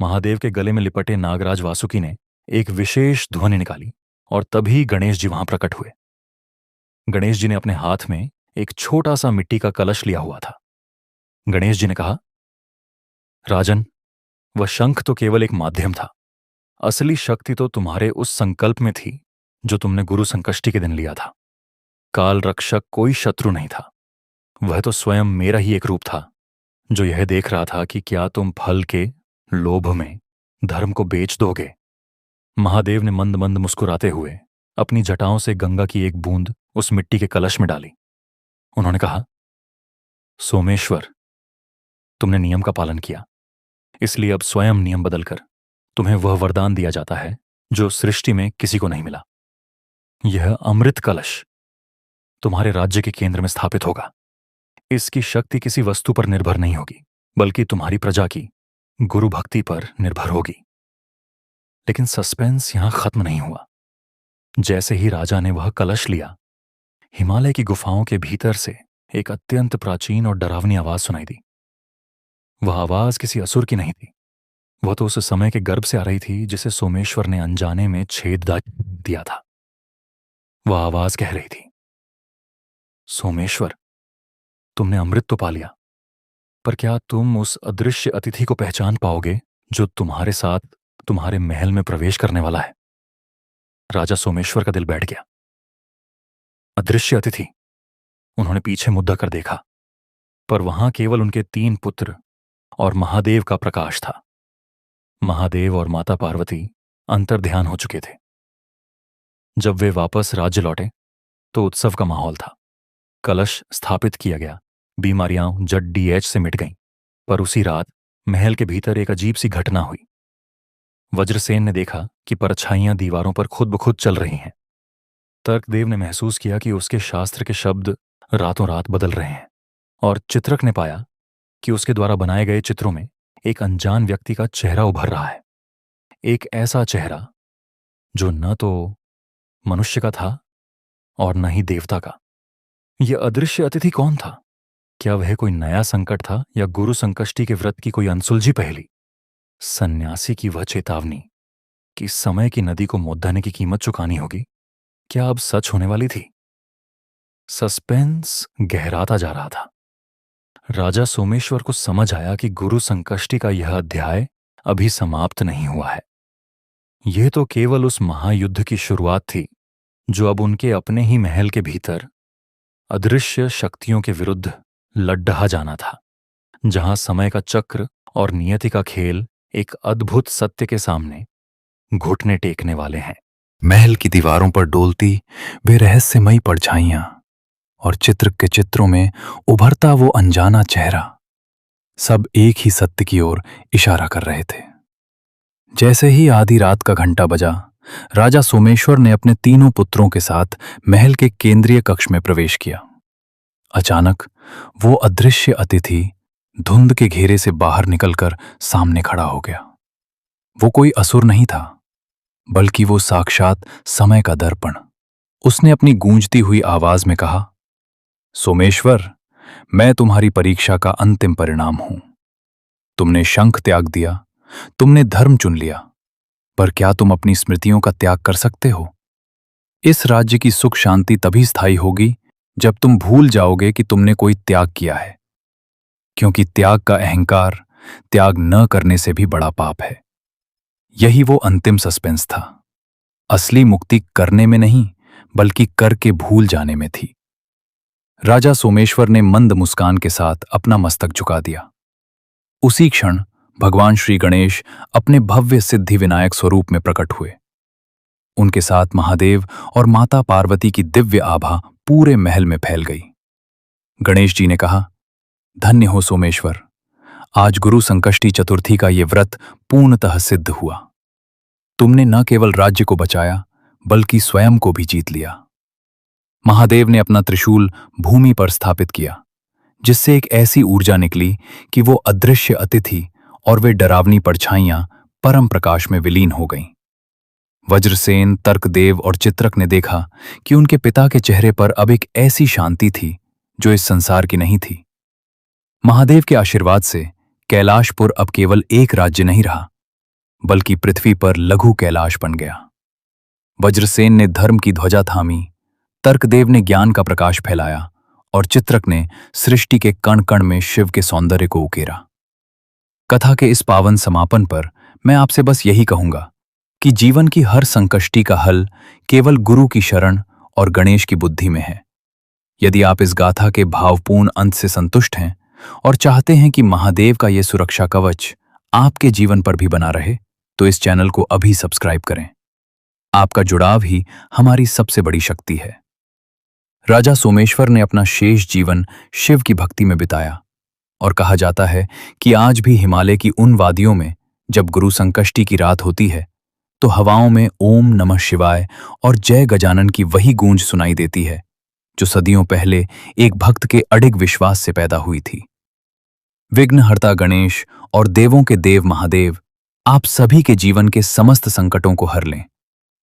S1: महादेव के गले में लिपटे नागराज वासुकी ने एक विशेष ध्वनि निकाली और तभी गणेश जी वहां प्रकट हुए। गणेश जी ने अपने हाथ में एक छोटा सा मिट्टी का कलश लिया हुआ था। गणेश जी ने कहा, राजन, वह शंख तो केवल एक माध्यम था। असली शक्ति तो तुम्हारे उस संकल्प में थी जो तुमने गुरु संकष्टी के दिन लिया था। काल रक्षक कोई शत्रु नहीं था, वह तो स्वयं मेरा ही एक रूप था जो यह देख रहा था कि क्या तुम फल के लोभ में धर्म को बेच दोगे। महादेव ने मंद मंद मुस्कुराते हुए अपनी जटाओं से गंगा की एक बूंद उस मिट्टी के कलश में डाली। उन्होंने कहा, सोमेश्वर, तुमने नियम का पालन किया, इसलिए अब स्वयं नियम बदलकर तुम्हें वह वरदान दिया जाता है जो सृष्टि में किसी को नहीं मिला। यह अमृत कलश तुम्हारे राज्य के केंद्र में स्थापित होगा। इसकी शक्ति किसी वस्तु पर निर्भर नहीं होगी, बल्कि तुम्हारी प्रजा की गुरु भक्ति पर निर्भर होगी। लेकिन सस्पेंस यहां खत्म नहीं हुआ। जैसे ही राजा ने वह कलश लिया, हिमालय की गुफाओं के भीतर से एक अत्यंत प्राचीन और डरावनी आवाज सुनाई दी। वह आवाज किसी असुर की नहीं थी, वह तो उस समय के गर्भ से आ रही थी जिसे सोमेश्वर ने अनजाने में छेद दिया था। वह आवाज कह रही थी, सोमेश्वर, तुमने अमृत तो पा लिया, पर क्या तुम उस अदृश्य अतिथि को पहचान पाओगे जो तुम्हारे साथ तुम्हारे महल में प्रवेश करने वाला है? राजा सोमेश्वर का दिल बैठ गया। अदृश्य अतिथि? उन्होंने पीछे मुद्दा कर देखा, पर वहां केवल उनके 3 पुत्र और महादेव का प्रकाश था। महादेव और माता पार्वती अंतर्ध्यान हो चुके थे। जब वे वापस राज्य लौटे तो उत्सव का माहौल था। कलश स्थापित किया गया, बीमारियां जड़ से मिट गईं, पर उसी रात महल के भीतर एक अजीब सी घटना हुई। वज्रसेन ने देखा कि परछाइयां दीवारों पर खुद ब खुद चल रही हैं। तर्कदेव ने महसूस किया कि उसके शास्त्र के शब्द रातों रात बदल रहे हैं, और चित्रक ने पाया कि उसके द्वारा बनाए गए चित्रों में एक अनजान व्यक्ति का चेहरा उभर रहा है। एक ऐसा चेहरा जो न तो मनुष्य का था और न ही देवता का। यह अदृश्य अतिथि कौन था? क्या वह कोई नया संकट था या गुरु संकष्टी के व्रत की कोई अनसुलझी पहेली? सन्यासी की वह चेतावनी, कि समय की नदी को मुद्दाने की कीमत चुकानी होगी क्या अब सच होने वाली थी? सस्पेंस गहराता जा रहा था। राजा सोमेश्वर को समझ आया कि गुरु संकष्टी का यह अध्याय अभी समाप्त नहीं हुआ है। यह तो केवल उस महायुद्ध की शुरुआत थी जो अब उनके अपने ही महल के भीतर अदृश्य शक्तियों के विरुद्ध लड्ढा जाना था, जहां समय का चक्र और नियति का खेल एक अद्भुत सत्य के सामने घुटने टेकने वाले हैं।
S2: महल की दीवारों पर डोलती वे रहस्यमयी परछाइयां और चित्र के चित्रों में उभरता वो अनजाना चेहरा, सब एक ही सत्य की ओर इशारा कर रहे थे। जैसे ही आधी रात का घंटा बजा, राजा सोमेश्वर ने अपने तीनों पुत्रों के साथ महल के केंद्रीय कक्ष में प्रवेश किया। अचानक वो अदृश्य अतिथि धुंध के घेरे से बाहर निकलकर सामने खड़ा हो गया। वो कोई असुर नहीं था, बल्कि वो साक्षात समय का दर्पण। उसने अपनी गूंजती हुई आवाज में कहा, सोमेश्वर, मैं तुम्हारी परीक्षा का अंतिम परिणाम हूं। तुमने शंख त्याग दिया, तुमने धर्म चुन लिया, पर क्या तुम अपनी स्मृतियों का त्याग कर सकते हो? इस राज्य की सुख शांति तभी स्थायी होगी जब तुम भूल जाओगे कि तुमने कोई त्याग किया है, क्योंकि त्याग का अहंकार त्याग न करने से भी बड़ा पाप है। यही वो अंतिम सस्पेंस था। असली मुक्ति करने में नहीं, बल्कि करके भूल जाने में थी। राजा सोमेश्वर ने मंद मुस्कान के साथ अपना मस्तक झुका दिया। उसी क्षण भगवान श्री गणेश अपने भव्य सिद्धि विनायक स्वरूप में प्रकट हुए। उनके साथ महादेव और माता पार्वती की दिव्य आभा पूरे महल में फैल गई। गणेश जी ने कहा, धन्य हो सोमेश्वर, आज गुरु संकष्टी चतुर्थी का ये व्रत पूर्णतः सिद्ध हुआ। तुमने न केवल राज्य को बचाया, बल्कि स्वयं को भी जीत लिया। महादेव ने अपना त्रिशूल भूमि पर स्थापित किया, जिससे एक ऐसी ऊर्जा निकली कि वो अदृश्य अतिथि और वे डरावनी परछाइयां परम प्रकाश में विलीन हो गईं। वज्रसेन, तर्कदेव और चित्रक ने देखा कि उनके पिता के चेहरे पर अब एक ऐसी शांति थी जो इस संसार की नहीं थी। महादेव के आशीर्वाद से कैलाशपुर अब केवल एक राज्य नहीं रहा, बल्कि पृथ्वी पर लघु कैलाश बन गया। वज्रसेन ने धर्म की ध्वजा थामी, तर्कदेव ने ज्ञान का प्रकाश फैलाया और चित्रक ने सृष्टि के कण कण में शिव के सौंदर्य को उकेरा। कथा के इस पावन समापन पर मैं आपसे बस यही कहूंगा कि जीवन की हर संकष्टी का हल केवल गुरु की शरण और गणेश की बुद्धि में है। यदि आप इस गाथा के भावपूर्ण अंत से संतुष्ट हैं और चाहते हैं कि महादेव का यह सुरक्षा कवच आपके जीवन पर भी बना रहे, तो इस चैनल को अभी सब्सक्राइब करें। आपका जुड़ाव ही हमारी सबसे बड़ी शक्ति है। राजा सोमेश्वर ने अपना शेष जीवन शिव की भक्ति में बिताया और कहा जाता है कि आज भी हिमालय की उन वादियों में जब गुरु संकष्टी की रात होती है, तो हवाओं में ओम नमः शिवाय और जय गजानन की वही गूंज सुनाई देती है जो सदियों पहले एक भक्त के अडिग विश्वास से पैदा हुई थी। विघ्नहर्ता गणेश और देवों के देव महादेव आप सभी के जीवन के समस्त संकटों को हर लें।